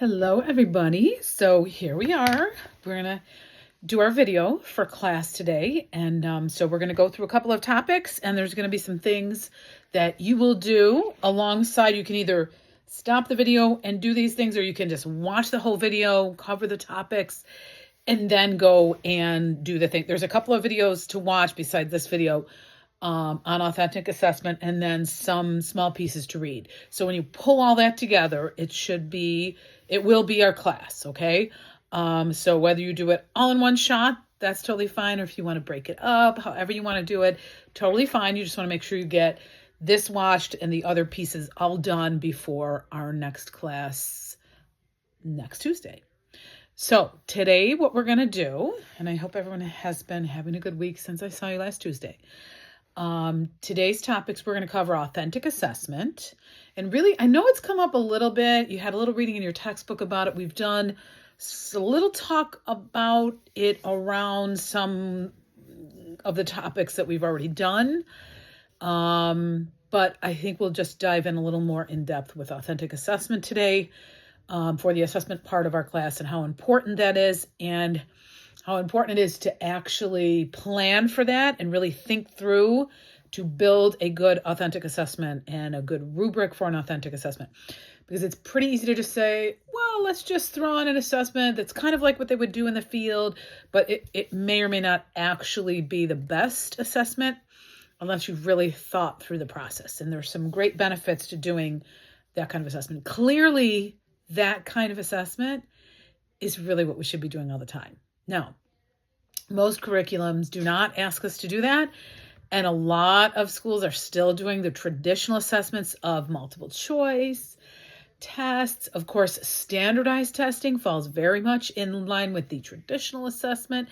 Hello, everybody. So here we are. We're going to do our video for class today. And so we're going to go through a couple of topics, and there's going to be some things that you will do alongside. You can either stop the video and do these things, or you can just watch the whole video, cover the topics, and then go and do the thing. There's a couple of videos to watch besides this video on authentic assessment, and then some small pieces to read. So when you pull all that together, it will be our class, okay? So whether you do it all in one shot, that's totally fine. Or if you want to break it up, however you want to do it, totally fine. You just want to make sure you get this watched and the other pieces all done before our next class next Tuesday. So today what we're going to do, and I hope everyone has been having a good week since I saw you last Tuesday. Today's topics, we're going to cover authentic assessment. And really, I know it's come up a little bit. You had a little reading in your textbook about it. We've done a little talk about it around some of the topics that we've already done. But I think we'll just dive in a little more in depth with authentic assessment today, for the assessment part of our class, and how important that is, and how important it is to actually plan for that and really think through to build a good authentic assessment and a good rubric for an authentic assessment. Because it's pretty easy to just say, well, let's just throw on an assessment that's kind of like what they would do in the field, but it may or may not actually be the best assessment unless you've really thought through the process. And there's some great benefits to doing that kind of assessment. Clearly, that kind of assessment is really what we should be doing all the time. Now, most curriculums do not ask us to do that, and a lot of schools are still doing the traditional assessments of multiple choice tests. Of course, standardized testing falls very much in line with the traditional assessment.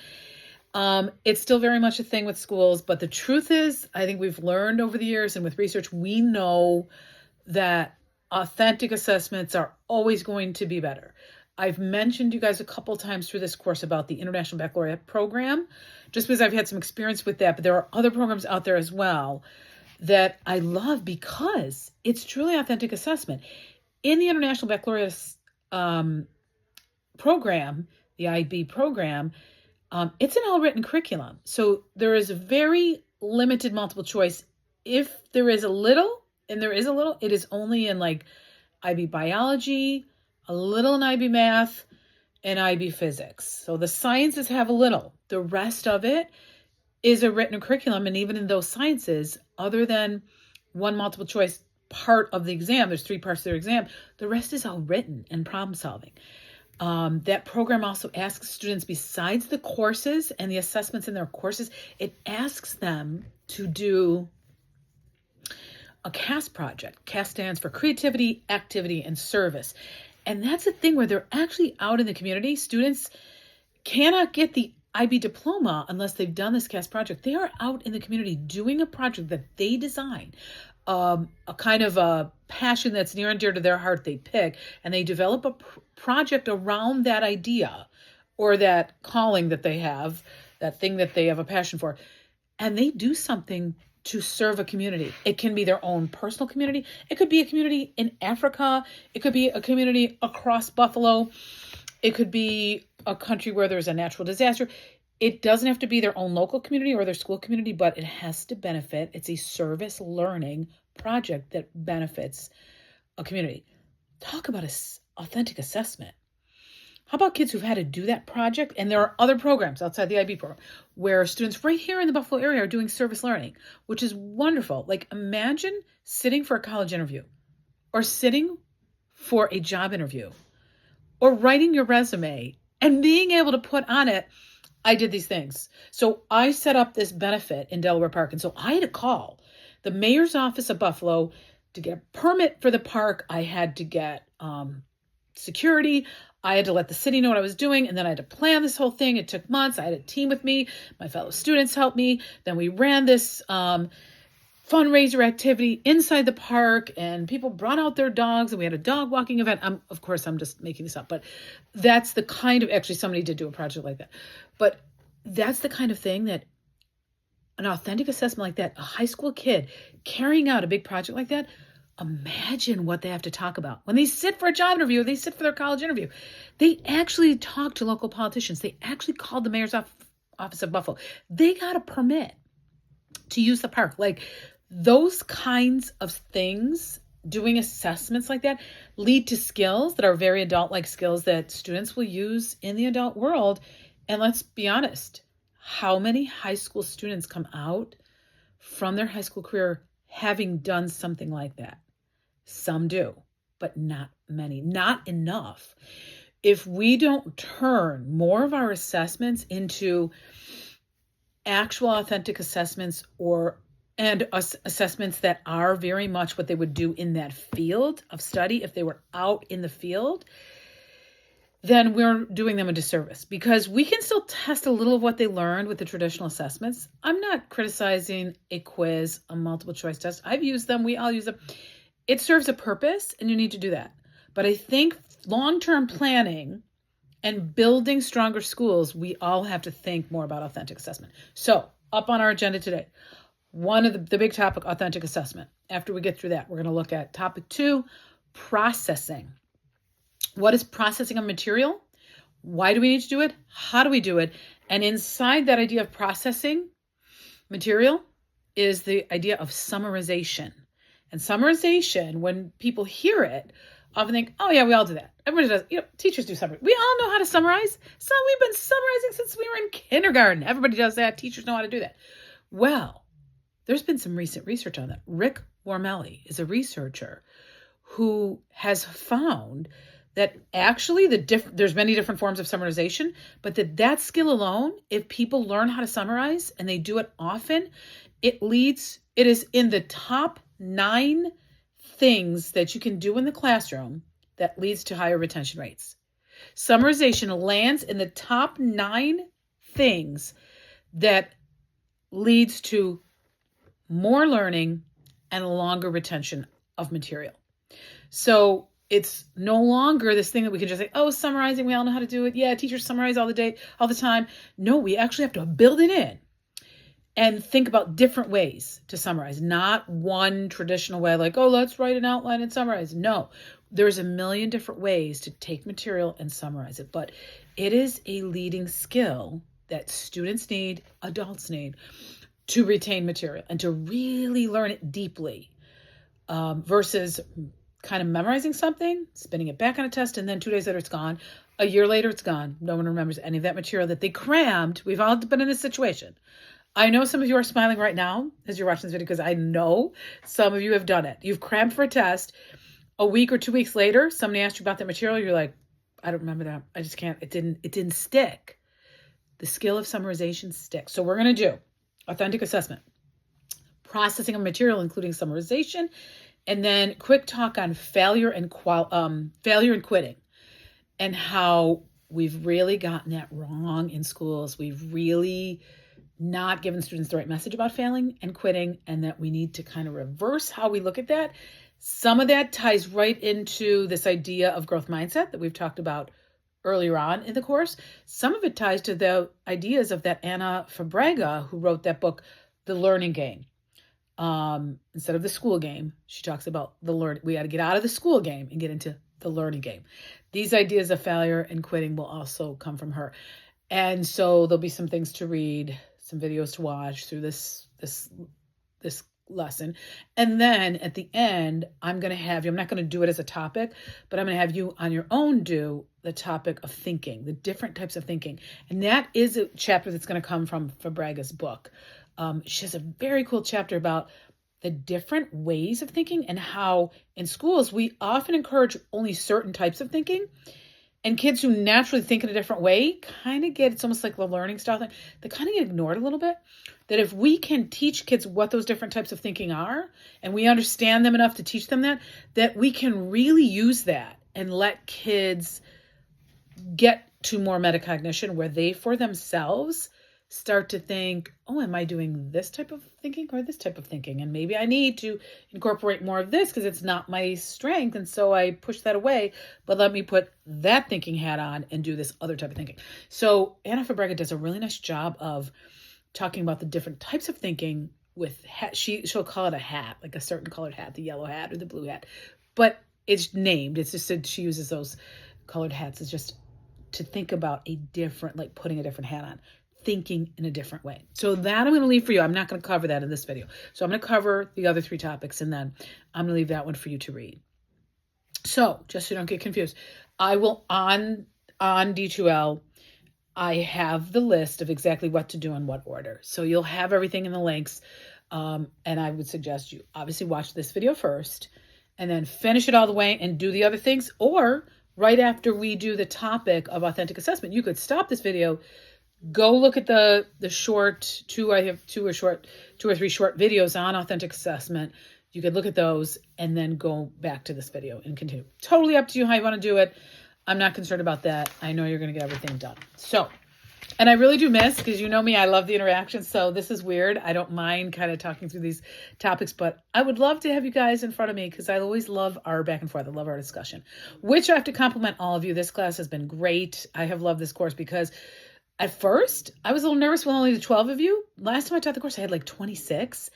It's still very much a thing with schools, but the truth is, I think we've learned over the years, and with research, we know that authentic assessments are always going to be better. I've mentioned you guys a couple times through this course about the International Baccalaureate program, just because I've had some experience with that, but there are other programs out there as well that I love because it's truly authentic assessment. In the International Baccalaureate program, the IB program, it's an all-written curriculum. So there is a very limited multiple choice. If there is a little, and there is a little, it is only in like IB biology, a little in IB math, and IB physics. So the sciences have a little. The rest of it is a written curriculum. And even in those sciences, other than one multiple choice part of the exam, there's 3 parts of their exam, the rest is all written and problem solving. That program also asks students, besides the courses and the assessments in their courses, it asks them to do a CAS project. CAS stands for creativity, activity, and service. And that's a thing where they're actually out in the community. Students cannot get the IB diploma unless they've done this CAS project. They are out in the community doing a project that they design, a kind of a passion that's near and dear to their heart they pick, and they develop a project around that idea or that calling that they have, that thing that they have a passion for. And they do something to serve a community. It can be their own personal community. It could be a community in Africa. It could be a community across Buffalo. It could be a country where there's a natural disaster. It doesn't have to be their own local community or their school community, but it has to benefit. It's a service learning project that benefits a community. Talk about an authentic assessment. How about kids who've had to do that project? And there are other programs outside the IB program where students right here in the Buffalo area are doing service learning, which is wonderful. Like, imagine sitting for a college interview or sitting for a job interview or writing your resume and being able to put on it, I did these things. So I set up this benefit in Delaware Park. And so I had to call the mayor's office of Buffalo to get a permit for the park. I had to get security. I had to let the city know what I was doing, and then I had to plan this whole thing. It took months. I had a team with me. My fellow students helped me. Then we ran this fundraiser activity inside the park, and people brought out their dogs, and we had a dog walking event. Of course, I'm just making this up, but that's the kind of, actually somebody did do a project like that. But that's the kind of thing that an authentic assessment like that, a high school kid carrying out a big project like that, imagine what they have to talk about. When they sit for a job interview, or they sit for their college interview, they actually talk to local politicians. They actually called the mayor's office of Buffalo. They got a permit to use the park. Like those kinds of things, doing assessments like that lead to skills that are very adult-like skills that students will use in the adult world. And let's be honest, how many high school students come out from their high school career having done something like that? Some do, but not many, not enough. If we don't turn more of our assessments into actual authentic assessments and assessments that are very much what they would do in that field of study, if they were out in the field, then we're doing them a disservice, because we can still test a little of what they learned with the traditional assessments. I'm not criticizing a quiz, a multiple choice test. I've used them. We all use them. It serves a purpose, and you need to do that. But I think long-term planning and building stronger schools, we all have to think more about authentic assessment. So up on our agenda today, one of the big topic, authentic assessment. After we get through that, we're going to look at topic 2, processing. What is processing of material? Why do we need to do it? How do we do it? And inside that idea of processing material is the idea of summarization. And summarization, when people hear it, often think, oh yeah, we all do that. Everybody does. Teachers do summary. We all know how to summarize. So we've been summarizing since we were in kindergarten. Everybody does that. Teachers know how to do that. Well, there's been some recent research on that. Rick Wormelli is a researcher who has found that actually there's many different forms of summarization, but that skill alone, if people learn how to summarize and they do it often, it is in the top 9 things that you can do in the classroom that leads to higher retention rates. Summarization lands in the top 9 things that leads to more learning and longer retention of material. So it's no longer this thing that we can just say, oh, summarizing, we all know how to do it. Yeah, teachers summarize all the time. No, we actually have to build it in and think about different ways to summarize, not one traditional way like, oh, let's write an outline and summarize. No, there's a million different ways to take material and summarize it, but it is a leading skill that students need, adults need, to retain material and to really learn it deeply, versus kind of memorizing something, spinning it back on a test, and then 2 days later it's gone. A year later it's gone. No one remembers any of that material that they crammed. We've all been in this situation. I know some of you are smiling right now as you're watching this video, because I know some of you have done it. You've crammed for a test. A week or 2 weeks later, somebody asked you about that material. You're like, I don't remember that. I just can't. It didn't stick. The skill of summarization sticks. So we're going to do authentic assessment, processing of material, including summarization, and then quick talk on failure and quitting, and how we've really gotten that wrong in schools. We've really not given students the right message about failing and quitting, and that we need to kind of reverse how we look at that. Some of that ties right into this idea of growth mindset that we've talked about earlier on in the course. Some of it ties to the ideas of that Anna Fabrega, who wrote that book, The Learning Game. Instead of the school game, she talks about we got to get out of the school game and get into the learning game. These ideas of failure and quitting will also come from her. And so there'll be some things to read, some videos to watch through this lesson. And then at the end, I'm going to have you, I'm not going to do it as a topic, but I'm going to have you on your own do the topic of thinking, the different types of thinking. And that is a chapter that's going to come from Fabrega's book. She has a very cool chapter about the different ways of thinking, and how in schools we often encourage only certain types of thinking. And kids who naturally think in a different way kind of it's almost like the learning style thing, they kind of get ignored a little bit. That if we can teach kids what those different types of thinking are, and we understand them enough to teach them that we can really use that and let kids get to more metacognition, where they for themselves start to think, oh, am I doing this type of thinking or this type of thinking? And maybe I need to incorporate more of this because it's not my strength. And so I push that away, but let me put that thinking hat on and do this other type of thinking. So Anna Fabrega does a really nice job of talking about the different types of thinking with hat. She'll call it a hat, like a certain colored hat, the yellow hat or the blue hat, but it's named. It's just that she uses those colored hats. It's just to think about a different, like putting a different hat on, thinking in a different way. So that I'm going to leave for you. I'm not going to cover that in this video. So I'm going to cover the other 3 topics, and then I'm going to leave that one for you to read. So just so you don't get confused, I will on D2L, I have the list of exactly what to do in what order. So you'll have everything in the links. And I would suggest you obviously watch this video first and then finish it all the way and do the other things. Or right after we do the topic of authentic assessment, you could stop this video, go look at the short 2 or 3 short videos on authentic assessment. You could look at those and then go back to this video and continue. Totally up to you how you want to do it. I'm not concerned about that. I know you're going to get everything done. So, and I really do miss, because you know me, I love the interaction. So this is weird. I don't mind kind of talking through these topics, but I would love to have you guys in front of me, because I always love our back and forth. I love our discussion, which I have to compliment all of you. This class has been great. I have loved this course because at first I was a little nervous with only the 12 of you. Last time I taught the course, I had like 26,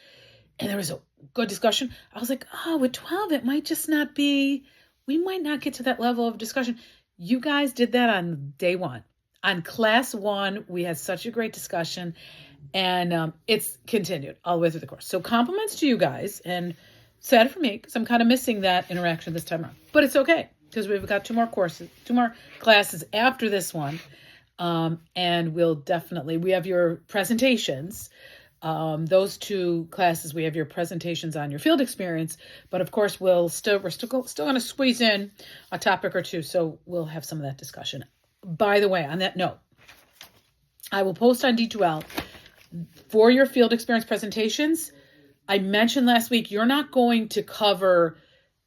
and there was a good discussion. I was like, oh, with 12, it might just not be, we might not get to that level of discussion. You guys did that on day 1. On class 1, we had such a great discussion, and it's continued all the way through the course. So compliments to you guys, and sad for me because I'm kind of missing that interaction this time around. But it's okay, because we've got 2 more classes after this one. And we have your presentations. Those 2 classes, we have your presentations on your field experience, but of course we're still going to squeeze in a topic or 2. So we'll have some of that discussion. By the way, on that note, I will post on D2L for your field experience presentations. I mentioned last week, you're not going to cover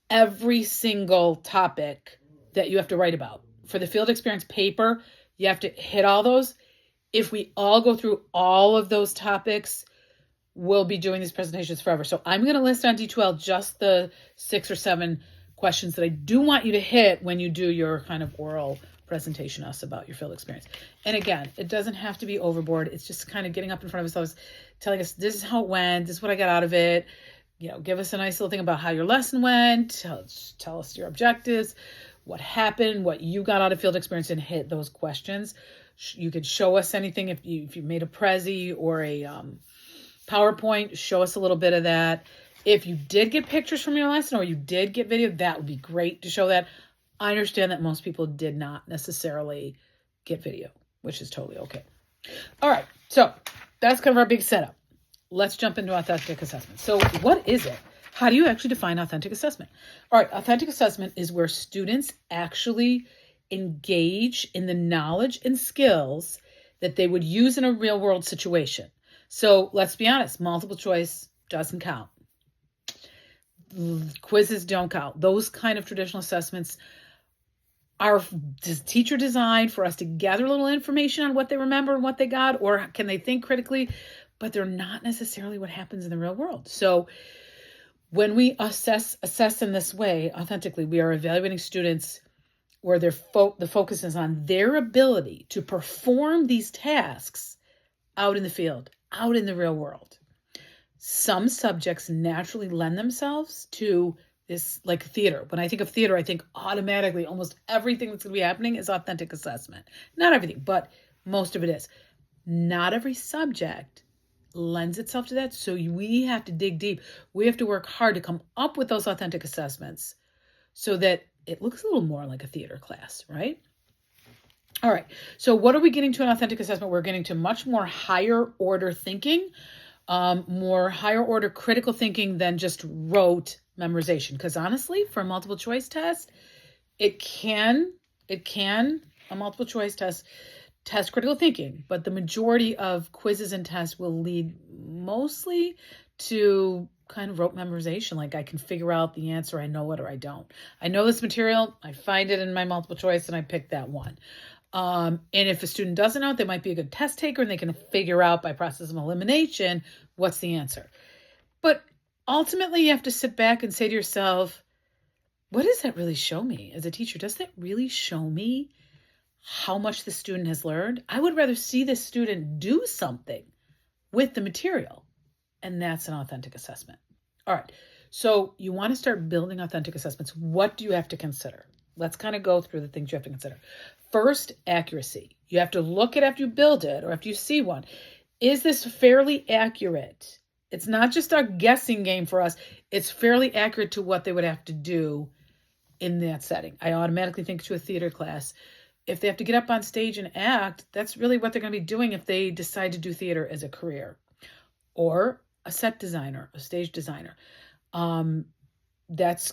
every single topic that you have to write about. For the field experience paper, you have to hit all those. If we all go through all of those topics, we'll be doing these presentations forever. So I'm going to list on D2L just the 6 or 7 questions that I do want you to hit when you do your kind of oral presentation us about your field experience. And again, it doesn't have to be overboard. It's just kind of getting up in front of us, telling us this is how it went, this is what I got out of it. You know, give us a nice little thing about how your lesson went. Tell us your objectives, what happened, what you got out of field experience, and hit those questions. You could show us anything if you made a Prezi or a PowerPoint. Show us a little bit of that. If you did get pictures from your lesson or you did get video, that would be great to show that. I understand that most people did not necessarily get video, which is totally okay. All right, so that's kind of our big setup. Let's jump into authentic assessment. So what is it? How do you actually define authentic assessment? All right, authentic assessment is where students actually engage in the knowledge and skills that they would use in a real world situation. So let's be honest, multiple choice doesn't count. Quizzes don't count. Those kind of traditional assessments are teacher designed for us to gather a little information on what they remember and what they got, or can they think critically, but they're not necessarily what happens in the real world. So when we assess in this way, authentically, we are evaluating students where the focus is on their ability to perform these tasks out in the field, out in the real world. Some subjects naturally lend themselves to this, like theater. When I think of theater, I think automatically almost everything that's going to be happening is authentic assessment. Not everything, but most of it is. Not every subject lends itself to that. So we have to dig deep. We have to work hard to come up with those authentic assessments so that it looks a little more like a theater class, right? All right. So what are we getting to an authentic assessment? We're getting to much more higher order thinking, more higher order critical thinking than just rote memorization. Because honestly, for a multiple choice test, a multiple choice test critical thinking, but the majority of quizzes and tests will lead mostly to kind of rote memorization. Like I can figure out the answer, I know it or I don't. I know this material, I find it in my multiple choice and I pick that one. And if a student doesn't know it, they might be a good test taker and they can figure out by process of elimination what's the answer. But ultimately, you have to sit back and say to yourself, what does that really show me as a teacher? Does that really show me how much the student has learned? I would rather see the student do something with the material and that's an authentic assessment. All right. So you want to start building authentic assessments. What do you have to consider? Let's kind of go through the things you have to consider. First, accuracy. You have to look at after you build it or after you see one. Is this fairly accurate? It's not just a guessing game for us. It's fairly accurate to what they would have to do in that setting. I automatically think to a theater class. If they have to get up on stage and act, that's really what they're going to be doing if they decide to do theater as a career. Or a set designer, a stage designer. That's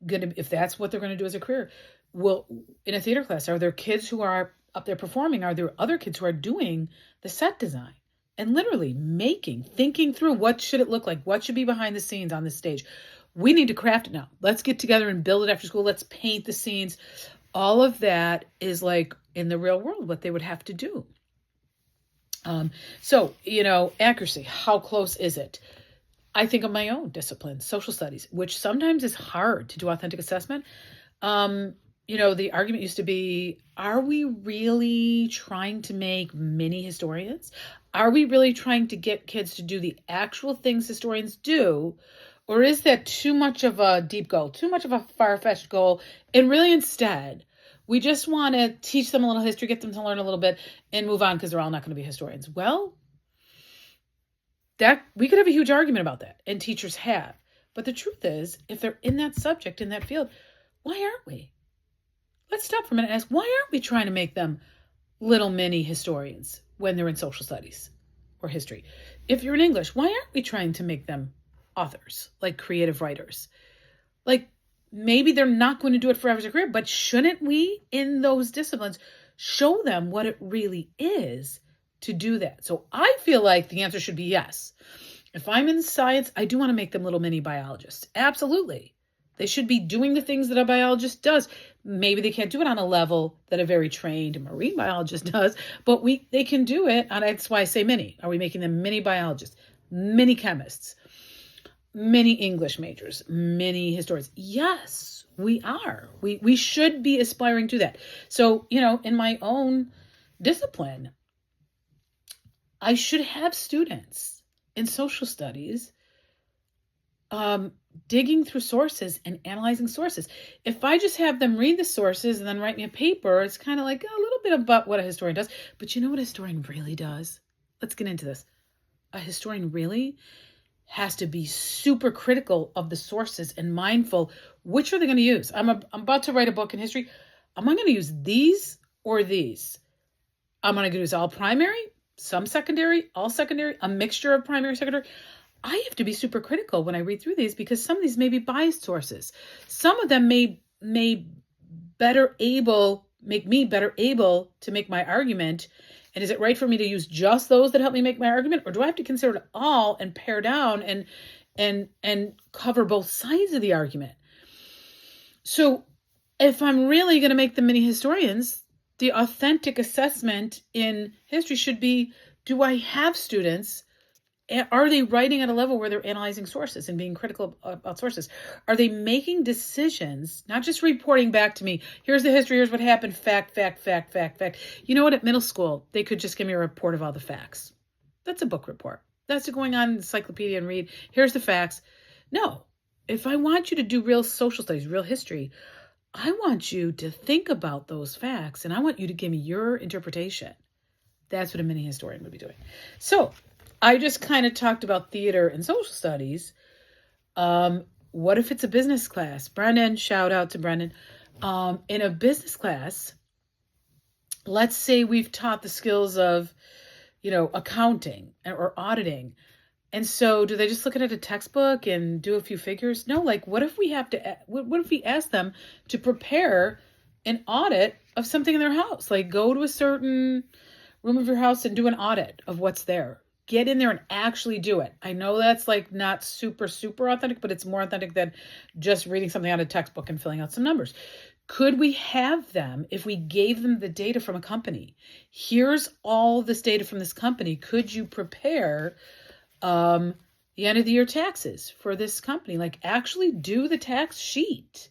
going to, if that's what they're going to do as a career. Well, in a theater class, are there kids who are up there performing? Are there other kids who are doing the set design? And literally thinking through what should it look like? What should be behind the scenes on the stage? We need to craft it now. Let's get together and build it after school. Let's paint the scenes. All of that is like in the real world, what they would have to do. So, accuracy, how close is it? I think of my own discipline, social studies, which sometimes is hard to do authentic assessment. The argument used to be, are we really trying to make mini historians? Are we really trying to get kids to do the actual things historians do? Or is that too much of a deep goal, too much of a far-fetched goal? And really instead, we just want to teach them a little history, get them to learn a little bit and move on because they're all not going to be historians. Well, that we could have a huge argument about that, and teachers have. But the truth is, if they're in that subject, in that field, why aren't we? Let's stop for a minute and ask, why aren't we trying to make them little mini historians when they're in social studies or history? If you're in English, why aren't we trying to make them authors, like creative writers? Like, maybe they're not going to do it forever as a career, but shouldn't we, in those disciplines, show them what it really is to do that? So I feel like the answer should be yes. If I'm in science, I do want to make them little mini biologists. Absolutely. They should be doing the things that a biologist does. Maybe they can't do it on a level that a very trained marine biologist does, but they can do it. And that's why I say mini. Are we making them mini biologists, mini chemists, many English majors, many historians? Yes, we are. We should be aspiring to that. So, in my own discipline, I should have students in social studies digging through sources and analyzing sources. If I just have them read the sources and then write me a paper, it's kind of like a little bit about what a historian does. But you know what a historian really does? Let's get into this. A historian really has to be super critical of the sources and mindful. Which are they going to use? I'm about to write a book in history. Am I going to use these or these? I'm going to use all primary, some secondary, all secondary, a mixture of primary, secondary. I have to be super critical when I read through these because some of these may be biased sources. Some of them may make me better able to make my argument. And is it right for me to use just those that help me make my argument? Or do I have to consider it all and pare down and cover both sides of the argument? So if I'm really going to make them mini historians, the authentic assessment in history should be, do I have students? Are they writing at a level where they're analyzing sources and being critical about sources? Are they making decisions, not just reporting back to me, here's the history, here's what happened, fact, fact, fact, fact, fact. You know what, at middle school, they could just give me a report of all the facts. That's a book report. That's going on in the encyclopedia and read, here's the facts. No, if I want you to do real social studies, real history, I want you to think about those facts and I want you to give me your interpretation. That's what a mini historian would be doing. So I just kind of talked about theater and social studies. What if it's a business class? Brennan, shout out to Brennan. In a business class, let's say we've taught the skills of, accounting or auditing. And so do they just look at a textbook and do a few figures? No, what if we ask them to prepare an audit of something in their house? Go to a certain room of your house and do an audit of what's there. Get in there and actually do it. I know that's not super, super authentic, but it's more authentic than just reading something out of a textbook and filling out some numbers. Could we have them, if we gave them the data from a company, here's all this data from this company, could you prepare the end of the year taxes for this company? Actually do the tax sheet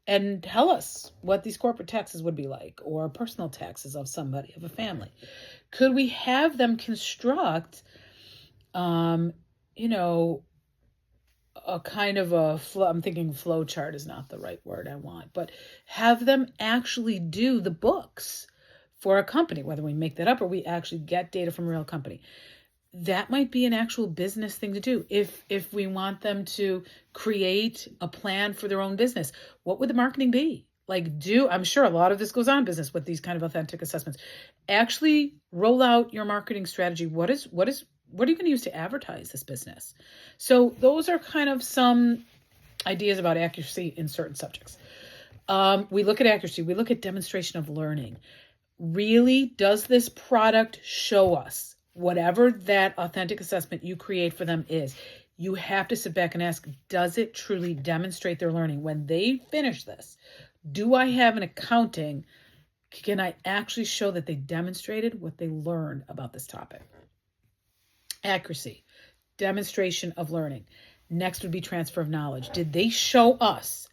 and tell us what these corporate taxes would be like, or personal taxes of somebody, of a family. Could we have them construct, you know, a kind of I'm thinking flow chart is not the right word I want, but have them actually do the books for a company, whether we make that up or we actually get data from a real company. That might be an actual business thing to do. If we want them to create a plan for their own business, what would the marketing be? Like, I'm sure a lot of this goes on in business with these kind of authentic assessments. Actually roll out your marketing strategy. What are you going to use to advertise this business? So those are kind of some ideas about accuracy in certain subjects. We look at accuracy. We look at demonstration of learning. Really, does this product show us whatever that authentic assessment you create for them is? You have to sit back and ask, does it truly demonstrate their learning? When they finish this, do I have an accounting? Can I actually show that they demonstrated what they learned about this topic? Accuracy, demonstration of learning. Next would be transfer of knowledge. Did they show us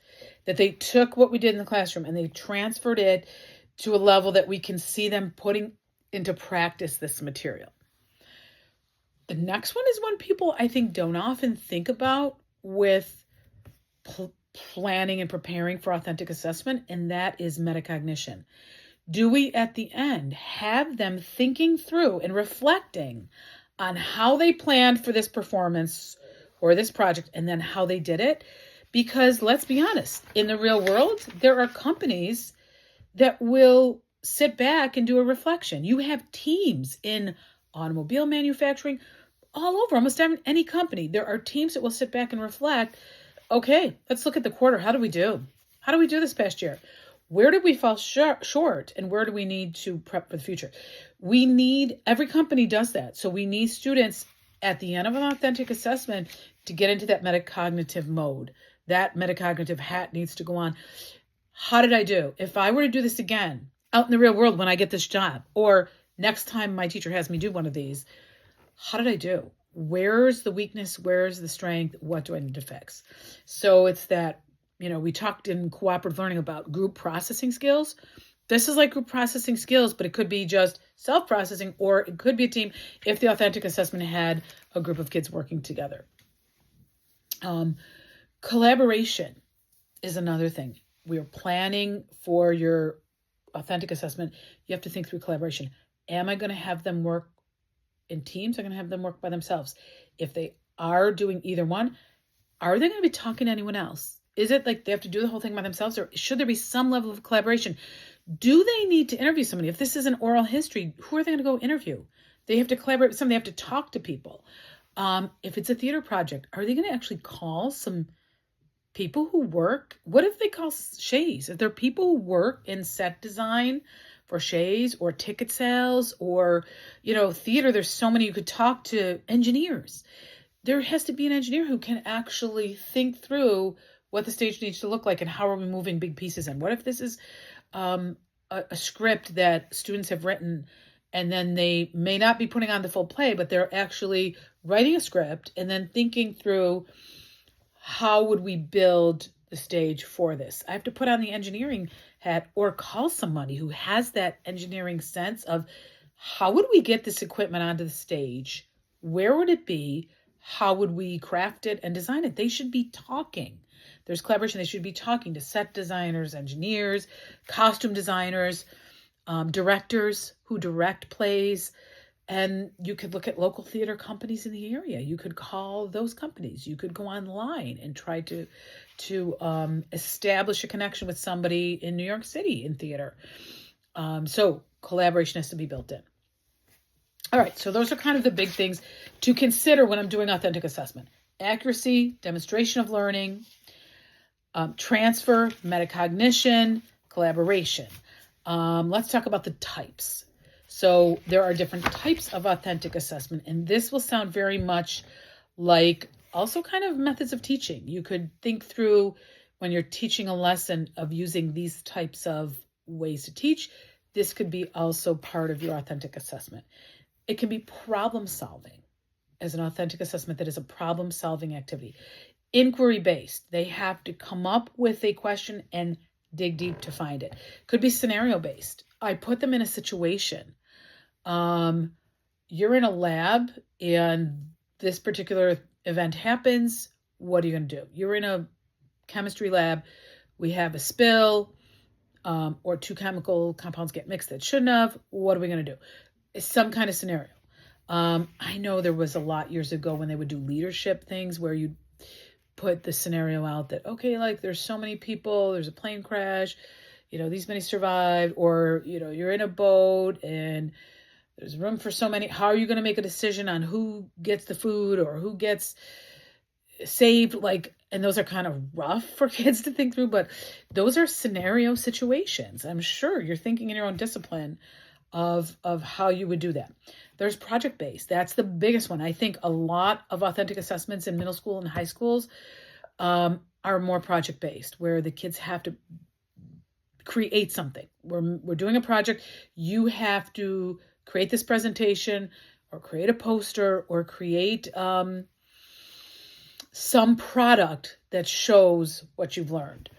that they took what we did in the classroom and they transferred it to a level that we can see them putting into practice this material? The next one is one people I think don't often think about with planning and preparing for authentic assessment, and that is metacognition. Do we at the end have them thinking through and reflecting on how they planned for this performance or this project and then how they did it? Because let's be honest, in the real world, there are companies that will sit back and do a reflection. You have teams in automobile manufacturing all over, almost any company. There are teams that will sit back and reflect, okay, let's look at the quarter. How do we do? How do we do this past year? Where did we fall short and where do we need to prep for the future? Every company does that. So we need students at the end of an authentic assessment to get into that metacognitive mode. That metacognitive hat needs to go on. How did I do? If I were to do this again out in the real world when I get this job, or next time my teacher has me do one of these, how did I do? Where's the weakness? Where's the strength? What do I need to fix? So it's that, we talked in cooperative learning about group processing skills. This is like group processing skills, but it could be just self-processing, or it could be a team if the authentic assessment had a group of kids working together. Collaboration is another thing. We're planning for your authentic assessment. You have to think through collaboration. Am I going to have them work in teams? I'm going to have them work by themselves. If they are doing either one, are they going to be talking to anyone else? Is it like they have to do the whole thing by themselves, or should there be some level of collaboration? Do they need to interview somebody? If this is an oral history, who are they going to go interview? They have to collaborate with somebody. They have to talk to people. If it's a theater project, are they going to actually call some people who work? What if they call Shays? If there are people who work in set design for Shays or ticket sales or, theater, there's so many. You could talk to engineers. There has to be an engineer who can actually think through what the stage needs to look like and how are we moving big pieces in. What if this is a script that students have written and then they may not be putting on the full play, but they're actually writing a script and then thinking through how would we build the stage for this? I have to put on the engineering hat or call somebody who has that engineering sense of how would we get this equipment onto the stage? Where would it be? How would we craft it and design it? They should be talking. There's collaboration. They should be talking to set designers, engineers, costume designers, directors who direct plays. And you could look at local theater companies in the area. You could call those companies. You could go online and try to establish a connection with somebody in New York City in theater. So collaboration has to be built in. All right, so those are kind of the big things to consider when I'm doing authentic assessment. Accuracy, demonstration of learning, transfer, metacognition, collaboration. Let's talk about the types. So there are different types of authentic assessment, and this will sound very much like also kind of methods of teaching. You could think through when you're teaching a lesson of using these types of ways to teach. This could be also part of your authentic assessment. It can be problem solving as an authentic assessment that is a problem solving activity. Inquiry based. They have to come up with a question and dig deep to find it. Could be scenario based. I put them in a situation. You're in a lab and this particular event happens, what are you going to do? You're in a chemistry lab, we have a spill, or two chemical compounds get mixed that shouldn't have. What are we going to do? It's some kind of scenario. I know there was a lot years ago when they would do leadership things where you put the scenario out that, okay, like there's so many people, there's a plane crash, these many survived, or, you're in a boat and there's room for so many. How are you going to make a decision on who gets the food or who gets saved? And those are kind of rough for kids to think through, but those are scenario situations. I'm sure you're thinking in your own discipline of how you would do that. There's project-based. That's the biggest one. I think a lot of authentic assessments in middle school and high schools are more project-based, where the kids have to create something. We're doing a project. You have to create this presentation or create a poster or create some product that shows what you've learned.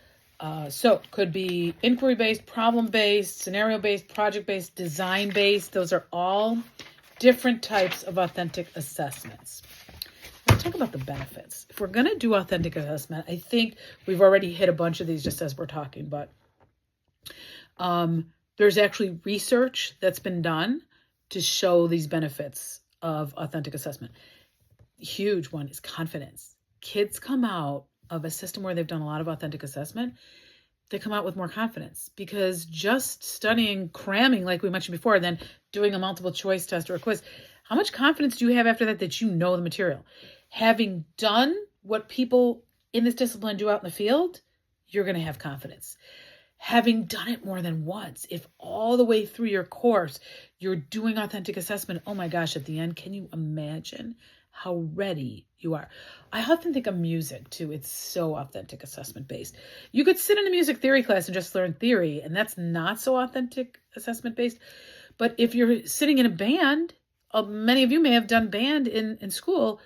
So it could be inquiry-based, problem-based, scenario-based, project-based, design-based. Those are all different types of authentic assessments. Let's talk about the benefits. If we're going to do authentic assessment, I think we've already hit a bunch of these just as we're talking, but there's actually research that's been done to show these benefits of authentic assessment. Huge one is confidence. Kids come out of a system where they've done a lot of authentic assessment, they come out with more confidence, because just studying, cramming, like we mentioned before, then doing a multiple choice test or a quiz, how much confidence do you have after that you know the material? Having done what people in this discipline do out in the field, you're going to have confidence. Having done it more than once, if all the way through your course, you're doing authentic assessment, oh my gosh, at the end, can you imagine how ready you are? I often think of music too. It's so authentic assessment based. You could sit in a music theory class and just learn theory, and that's not so authentic assessment based. But if you're sitting in a band, many of you may have done band in school,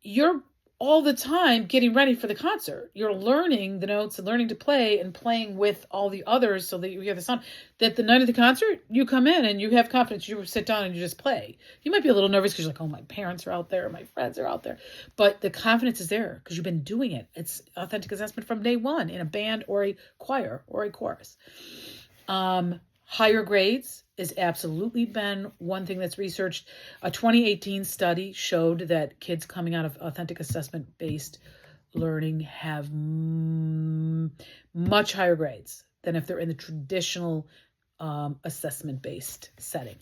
you're all the time getting ready for the concert. You're learning the notes and learning to play and playing with all the others so that you hear the sound. That the night of the concert, you come in and you have confidence. You sit down and you just play. You might be a little nervous because you're like, oh, my parents are out there, my friends are out there. But the confidence is there because you've been doing it. It's authentic assessment from day one in a band or a choir or a chorus. Higher grades has absolutely been one thing that's researched. A 2018 study showed that kids coming out of authentic assessment-based learning have much higher grades than if they're in the traditional assessment-based setting.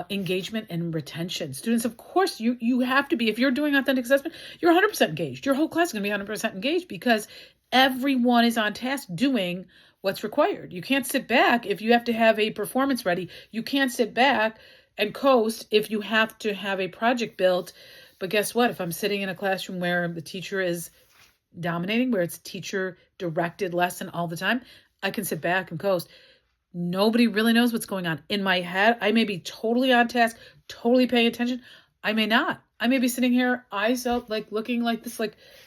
Engagement and retention. Students, of course, you have to be, if you're doing authentic assessment, you're 100% engaged. Your whole class is going to be 100% engaged because everyone is on task doing what's required. You can't sit back if you have to have a performance ready. You can't sit back and coast if you have to have a project built. But guess what? If I'm sitting in a classroom where the teacher is dominating, where it's teacher-directed lesson all the time, I can sit back and coast. Nobody really knows what's going on. In my head, I may be totally on task, totally paying attention. I may not. I may be sitting here, eyes up, looking like this,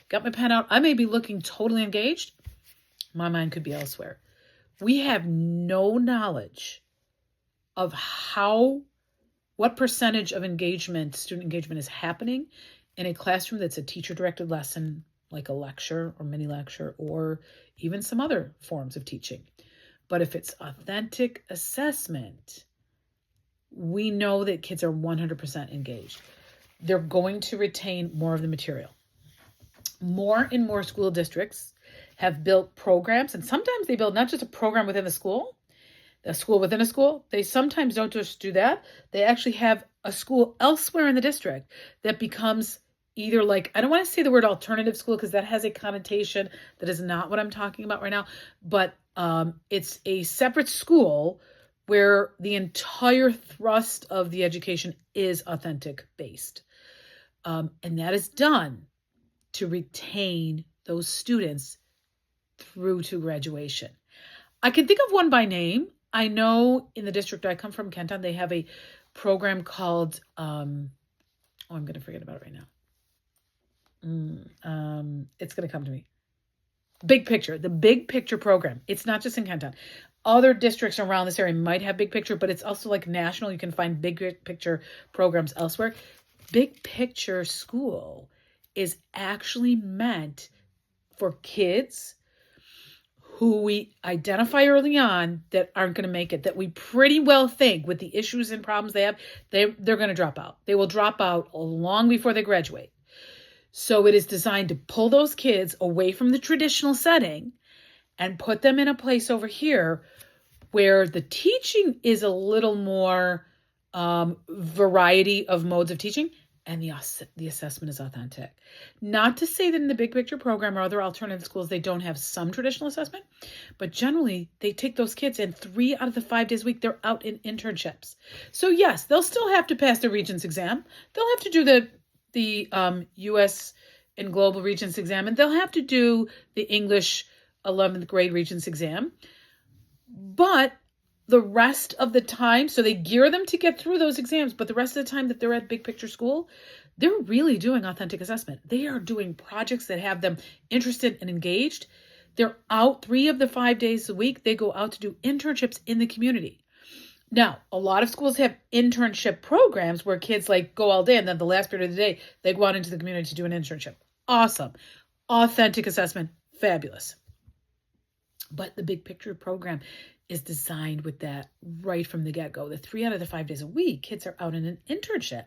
got my pen out. I may be looking totally engaged. My mind could be elsewhere. We have no knowledge of what percentage of engagement, student engagement, is happening in a classroom that's a teacher-directed lesson, like a lecture or mini lecture, or even some other forms of teaching. But if it's authentic assessment, we know that kids are 100% engaged. They're going to retain more of the material. More and more school districts have built programs, and sometimes they build not just a program within the school within a school. They sometimes don't just do that. They actually have a school elsewhere in the district that becomes either I don't want to say the word alternative school because that has a connotation that is not what I'm talking about right now, but it's a separate school where the entire thrust of the education is authentic based. And that is done to retain those students through to graduation. I can think of one by name. I know in the district I come from, Kenton, they have a program called, I'm going to forget about it right now. It's going to come to me. Big Picture, the Big Picture program. It's not just in Kenton. Other districts around this area might have Big Picture, but it's also national. You can find Big Picture programs elsewhere. Big Picture School is actually meant for kids who we identify early on that aren't going to make it, that we pretty well think with the issues and problems they have, they're going to drop out. They will drop out long before they graduate. So it is designed to pull those kids away from the traditional setting and put them in a place over here where the teaching is a little more variety of modes of teaching, and the assessment is authentic. Not to say that in the Big Picture program or other alternative schools, they don't have some traditional assessment, but generally they take those kids and 3 out of the 5 days a week, they're out in internships. So yes, they'll still have to pass the Regents exam. They'll have to do the U.S. and Global Regents exam, and they'll have to do the English 11th grade Regents exam. But the rest of the time, so they gear them to get through those exams, but the rest of the time that they're at Big Picture school, they're really doing authentic assessment. They are doing projects that have them interested and engaged. They're out 3 of the 5 days a week. They go out to do internships in the community. Now, a lot of schools have internship programs where kids like go all day and then the last period of the day, they go out into the community to do an internship. Awesome. Authentic assessment. Fabulous. But the Big Picture program is designed with that right from the get-go. The 3 out of the 5 days a week, kids are out in an internship.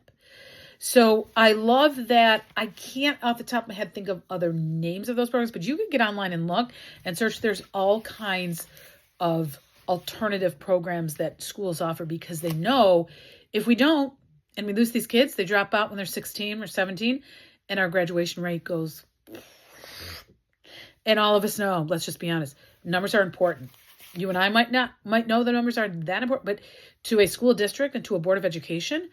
So I love that. I can't off the top of my head think of other names of those programs, but you can get online and look and search. There's all kinds of alternative programs that schools offer because they know if we don't and we lose these kids, they drop out when they're 16 or 17 and our graduation rate goes. And all of us know, let's just be honest, numbers are important. You and I might know the numbers aren't that important, but to a school district and to a board of education,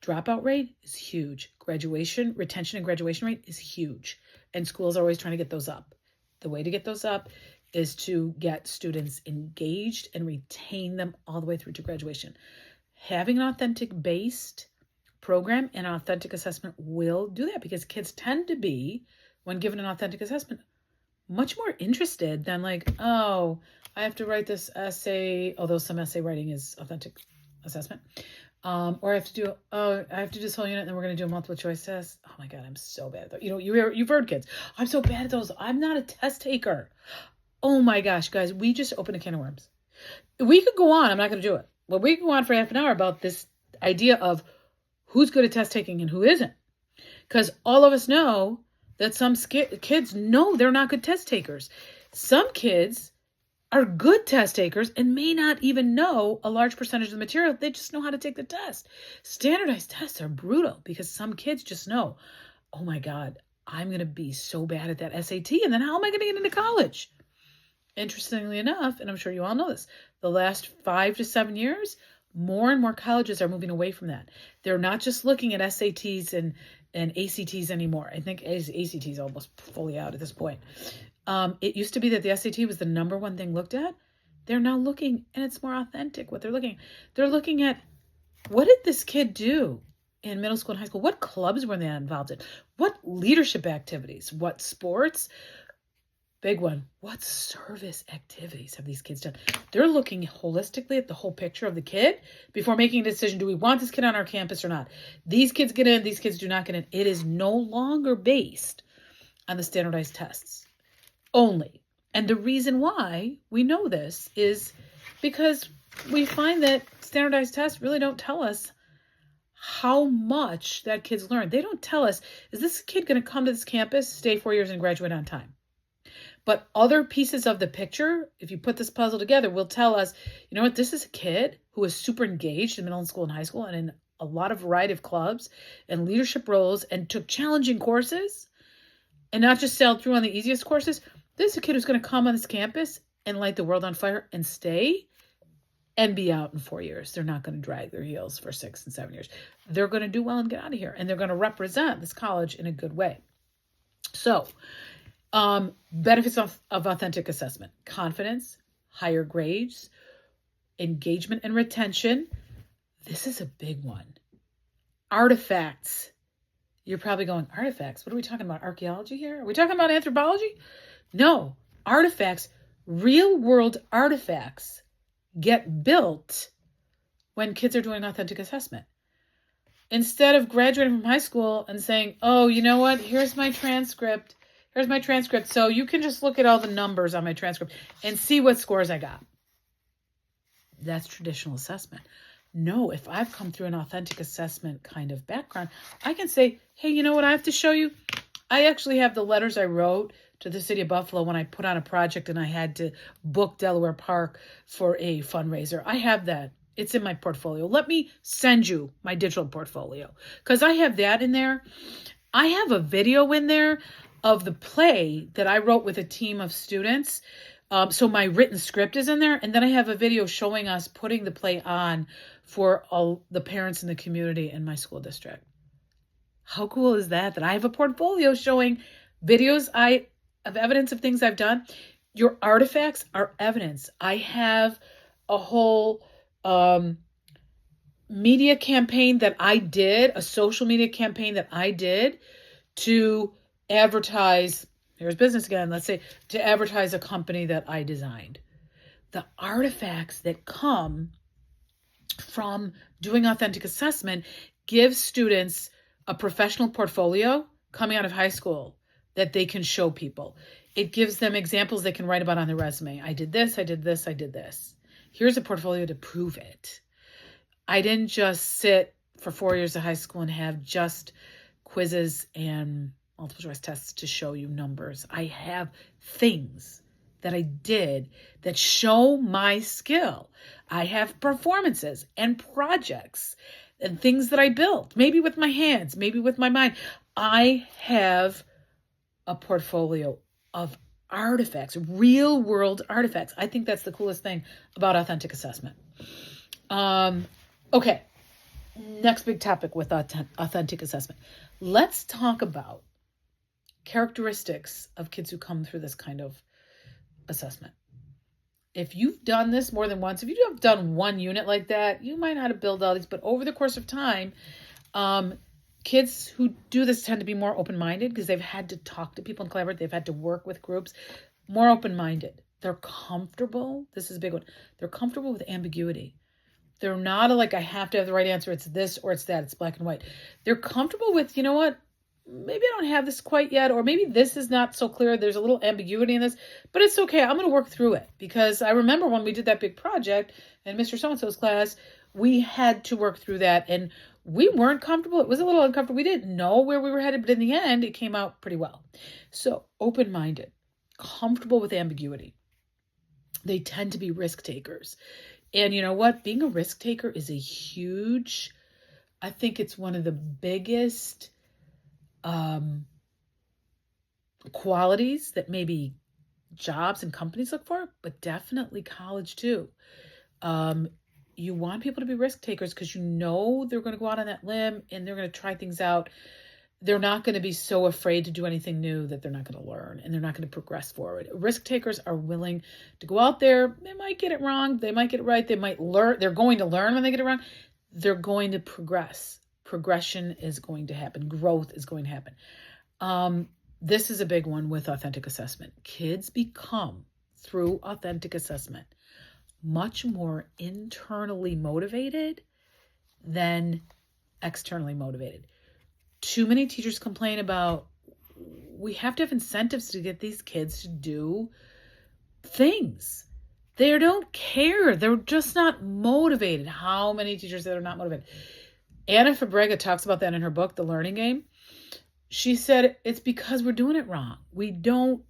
dropout rate is huge. Retention and graduation rate is huge. And schools are always trying to get those up. The way to get those up is to get students engaged and retain them all the way through to graduation. Having an authentic based program and authentic assessment will do that because kids tend to be, when given an authentic assessment, much more interested than like, oh, I have to write this essay, although some essay writing is authentic assessment. Or I have to do this whole unit and then we're going to do a multiple choice test. Oh my God, I'm so bad at that. You've heard kids. I'm so bad at those. I'm not a test taker. Oh my gosh, guys, we just opened a can of worms. We could go on. I'm not going to do it. But we could go on for half an hour about this idea of who's good at test taking and who isn't. Because all of us know that some kids know they're not good test takers. Some kids are good test takers and may not even know a large percentage of the material. They just know how to take the test. Standardized tests are brutal because some kids just know, oh my God, I'm going to be so bad at that SAT. And then how am I going to get into college? Interestingly enough, and I'm sure you all know this, the last 5 to 7 years, more and more colleges are moving away from that. They're not just looking at SATs and ACTs anymore. I think ACT is almost fully out at this point. It used to be that the SAT was the number one thing looked at. They're now looking, and it's more authentic what they're looking. They're looking at, what did this kid do in middle school and high school? What clubs were they involved in? What leadership activities? What sports? Big one. What service activities have these kids done? They're looking holistically at the whole picture of the kid before making a decision. Do we want this kid on our campus or not? These kids get in, these kids do not get in. It is no longer based on the standardized tests only. And the reason why we know this is because we find that standardized tests really don't tell us how much that kid's learned. They don't tell us, is this kid going to come to this campus, stay 4 years, and graduate on time? But other pieces of the picture, if you put this puzzle together, will tell us, you know what, this is a kid who is super engaged in middle school and high school and in a lot of variety of clubs and leadership roles and took challenging courses and not just sailed through on the easiest courses. This is a kid who's going to come on this campus and light the world on fire and stay and be out in 4 years. They're not going to drag their heels for 6 and 7 years. They're going to do well and get out of here. And they're going to represent this college in a good way. So, benefits of authentic assessment: confidence, higher grades, engagement and retention. This is a big one. Artifacts. You're probably going, artifacts? What are we talking about? Archaeology here? Are we talking about anthropology? No, artifacts, real world artifacts get built when kids are doing authentic assessment. Instead of graduating from high school and saying, oh, you know what? Here's my transcript. Here's my transcript. So you can just look at all the numbers on my transcript and see what scores I got. That's traditional assessment. No, if I've come through an authentic assessment kind of background, I can say, hey, you know what I have to show you? I actually have the letters I wrote to the city of Buffalo when I put on a project and I had to book Delaware Park for a fundraiser. I have that. It's in my portfolio. Let me send you my digital portfolio because I have that in there. I have a video in there of the play that I wrote with a team of students. So my written script is in there. And then I have a video showing us putting the play on for all the parents in the community in my school district. How cool is that? That I have a portfolio showing videos of evidence of things I've done. Your artifacts are evidence. I have a whole media campaign that I did, a social media campaign that I did to advertise, here's business again, let's say, to advertise a company that I designed. The artifacts that come from doing authentic assessment give students a professional portfolio coming out of high school that they can show people. It gives them examples they can write about on their resume. I did this, I did this, I did this. Here's a portfolio to prove it. I didn't just sit for 4 years of high school and have just quizzes and multiple choice tests to show you numbers. I have things that I did that show my skill. I have performances and projects and things that I built, maybe with my hands, maybe with my mind. I have a portfolio of artifacts, real world artifacts. I think that's the coolest thing about authentic assessment. Okay, next big topic with authentic assessment. Let's talk about characteristics of kids who come through this kind of assessment. If you've done this more than once, if you have done one unit like that, you might know how to build all these, but over the course of time, kids who do this tend to be more open-minded because they've had to talk to people and collaborate. They've had to work with groups, more open-minded. They're comfortable. This is a big one. They're comfortable with ambiguity. They're not like, I have to have the right answer. It's this or it's that. It's black and white. They're comfortable with, you know what? Maybe I don't have this quite yet, or maybe this is not so clear. There's a little ambiguity in this, but it's okay. I'm going to work through it because I remember when we did that big project in Mr. So-and-so's class, we had to work through that and we weren't comfortable. It was a little uncomfortable. We didn't know where we were headed, but in the end, it came out pretty well. So open-minded, comfortable with ambiguity. They tend to be risk takers. And you know what? Being a risk taker is a huge, I think it's one of the biggest qualities that maybe jobs and companies look for, but definitely college too. You want people to be risk takers because you know they're going to go out on that limb and they're going to try things out. They're not going to be so afraid to do anything new that they're not going to learn and they're not going to progress forward. Risk takers are willing to go out there. They might get it wrong. They might get it right. They might learn. They're going to learn when they get it wrong. They're going to progress. Progression is going to happen. Growth is going to happen. This is a big one with authentic assessment. Kids become, through authentic assessment, much more internally motivated than externally motivated. Too many teachers complain about, we have to have incentives to get these kids to do things. They don't care. They're just not motivated. How many teachers that are not motivated? Anna Fabrega talks about that in her book, The Learning Game. She said it's because we're doing it wrong. We don't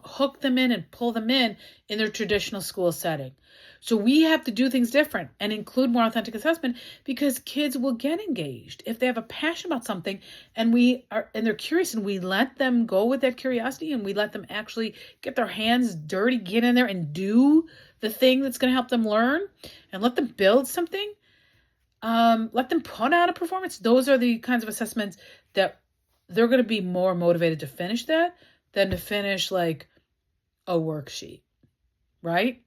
hook them in and pull them in their traditional school setting. So we have to do things different and include more authentic assessment because kids will get engaged if they have a passion about something and they're curious and we let them go with that curiosity and we let them actually get their hands dirty, get in there and do the thing that's going to help them learn and let them build something. Let them put out a performance. Those are the kinds of assessments that they're going to be more motivated to finish that than to finish like a worksheet, right?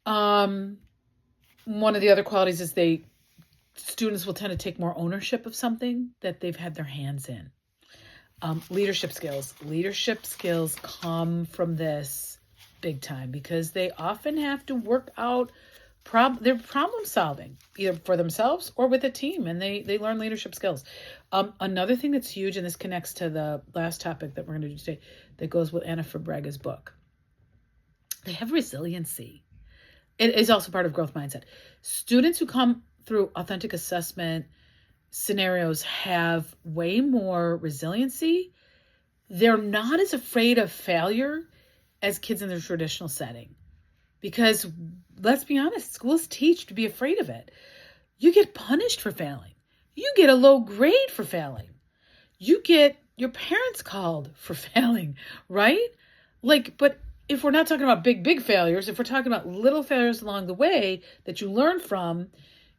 One of the other qualities is students will tend to take more ownership of something that they've had their hands in. Leadership skills. Leadership skills come from this big time because they often have to work out they're problem solving either for themselves or with a team, and they learn leadership skills. Another thing that's huge, and this connects to the last topic that we're going to do today, that goes with Anna Fabrega's book. They have resiliency. It is also part of growth mindset. Students who come through authentic assessment scenarios have way more resiliency. They're not as afraid of failure as kids in their traditional setting. Because let's be honest, schools teach to be afraid of it. You get punished for failing. You get a low grade for failing. You get your parents called for failing, right? But if we're not talking about big failures, if we're talking about little failures along the way that you learn from,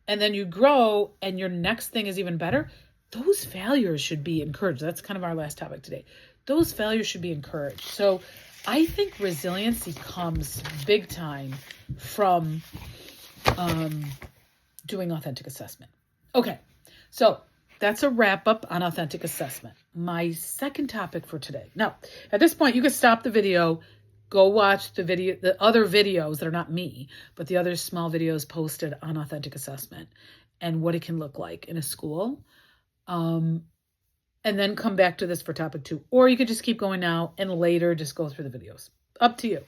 and then you grow and your next thing is even better, those failures should be encouraged. That's kind of our last topic today. Those failures should be encouraged. So I think resiliency comes big time from doing authentic assessment. Okay, so that's a wrap up on authentic assessment. My second topic for today. Now, at this point, you can stop the video, go watch the other videos that are not me, but the other small videos posted on authentic assessment and what it can look like in a school. And then come back to this for topic 2. Or you could just keep going now and later just go through the videos. Up to you.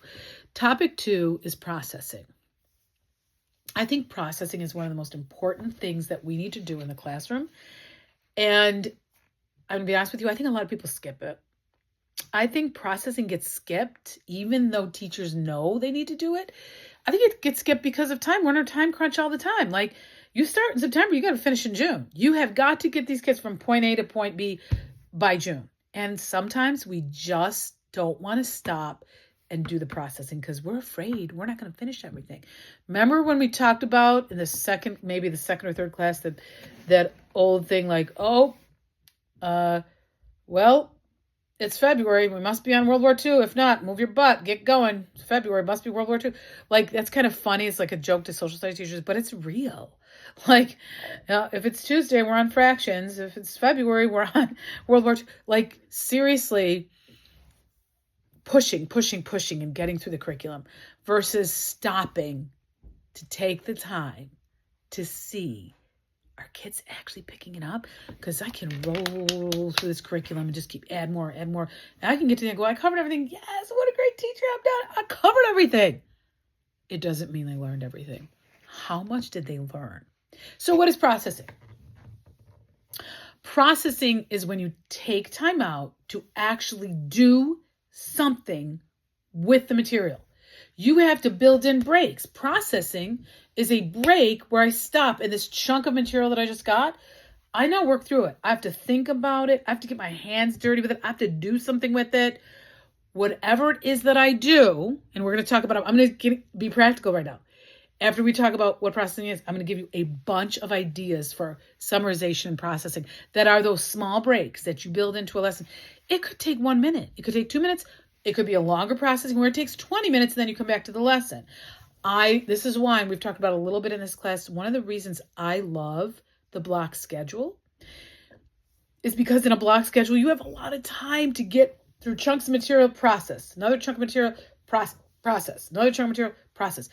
Topic 2 is processing. I think processing is one of the most important things that we need to do in the classroom. And I'm going to be honest with you, I think a lot of people skip it. I think processing gets skipped even though teachers know they need to do it. I think it gets skipped because of time. We're in a time crunch all the time. You start in September, you got to finish in June. You have got to get these kids from point A to point B by June. And sometimes we just don't want to stop and do the processing because we're afraid we're not going to finish everything. Remember when we talked about in the second or third class, that old thing well, it's February. We must be on World War II. If not, move your butt. Get going. It's February. It must be World War II. That's kind of funny. It's like a joke to social studies teachers, but it's real. If it's Tuesday, we're on fractions. If it's February, we're on World War II. Seriously, pushing and getting through the curriculum versus stopping to take the time to see, are kids actually picking it up? Because I can roll through this curriculum and just keep add more. And I can get to the end and go, I covered everything. Yes, what a great teacher I've done. I covered everything. It doesn't mean they learned everything. How much did they learn? So what is processing? Processing is when you take time out to actually do something with the material. You have to build in breaks. Processing is a break where I stop in this chunk of material that I just got. I now work through it. I have to think about it. I have to get my hands dirty with it. I have to do something with it. Whatever it is that I do, and we're going to talk about it. I'm going to be practical right now. After we talk about what processing is, I'm going to give you a bunch of ideas for summarization and processing that are those small breaks that you build into a lesson. It could take 1 minute. It could take 2 minutes. It could be a longer processing where it takes 20 minutes and then you come back to the lesson. This is why, and we've talked about a little bit in this class, one of the reasons I love the block schedule is because in a block schedule, you have a lot of time to get through chunks of material, process. Another chunk of material, process. Another chunk of material, process.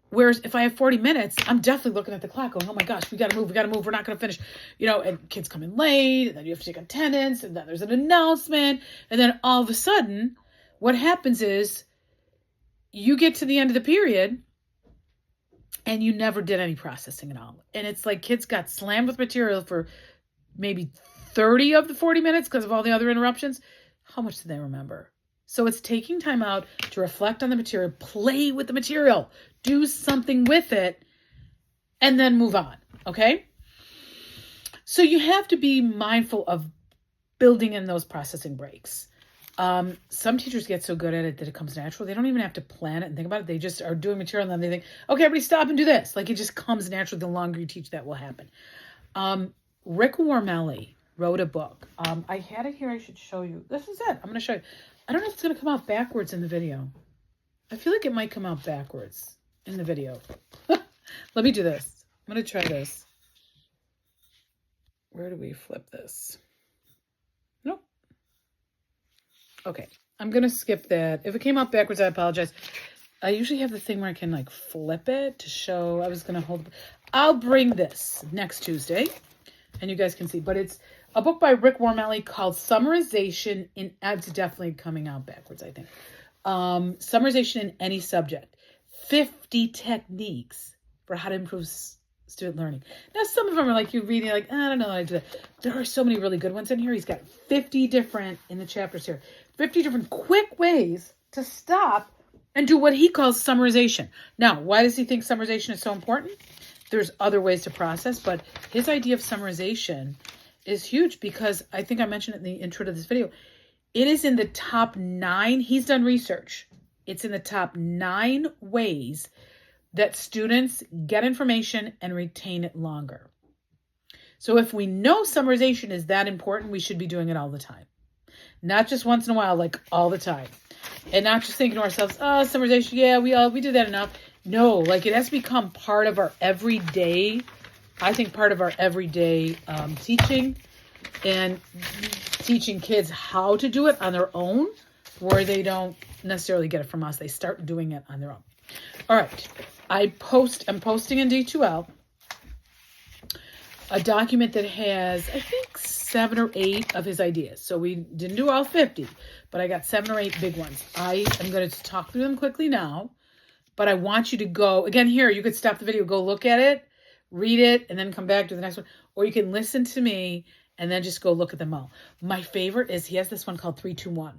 Whereas if I have 40 minutes, I'm definitely looking at the clock going, oh my gosh, we got to move. We're not going to finish, and kids come in late, and then you have to take attendance, and then there's an announcement. And then all of a sudden, what happens is you get to the end of the period and you never did any processing at all. And it's like kids got slammed with material for maybe 30 of the 40 minutes because of all the other interruptions. How much do they remember? So it's taking time out to reflect on the material, play with the material, do something with it, and then move on, okay? So you have to be mindful of building in those processing breaks. Some teachers get so good at it that it comes natural. They don't even have to plan it and think about it. They just are doing material and then they think, okay, everybody stop and do this. It just comes naturally. The longer you teach, that will happen. Rick Warmelli wrote a book. I had it here. I should show you. This is it. I'm going to show you. I don't know if it's going to come out backwards in the video. I feel like it might come out backwards in the video. Let me do this. I'm going to try this. Where do we flip this? Nope. Okay. I'm going to skip that. If it came out backwards, I apologize. I usually have the thing where I can like flip it to show. I was going to hold. I'll bring this next Tuesday and you guys can see. But it's a book by Rick Wormeli called Summarization in, it's definitely coming out backwards, I think. Summarization in any subject. 50 techniques for how to improve student learning. Now, some of them are like you're reading, like, I don't know how to do that. There are so many really good ones in here. He's got 50 different, in the chapters here, 50 different quick ways to stop and do what he calls summarization. Now, why does he think summarization is so important? There's other ways to process, but his idea of summarization is huge because I think I mentioned it in the intro to this video. It is in the top 9. He's done research. It's in the top 9 ways that students get information and retain it longer. So if we know summarization is that important, we should be doing it all the time. Not just once in a while, like all the time. And not just thinking to ourselves, oh, summarization, yeah, we do that enough. No, like it has become part of our everyday, I think part of our everyday teaching and teaching kids how to do it on their own, where they don't necessarily get it from us. They start doing it on their own. All right. I'm posting in D2L a document that has, I think, 7 or 8 of his ideas. So we didn't do all 50, but I got 7 or 8 big ones. I am going to talk through them quickly now, but I want you to go, again, here, you could stop the video, go look at it, read it, and then come back to the next one. Or you can listen to me and then just go look at them all. My favorite is, he has this one called 3-2-1.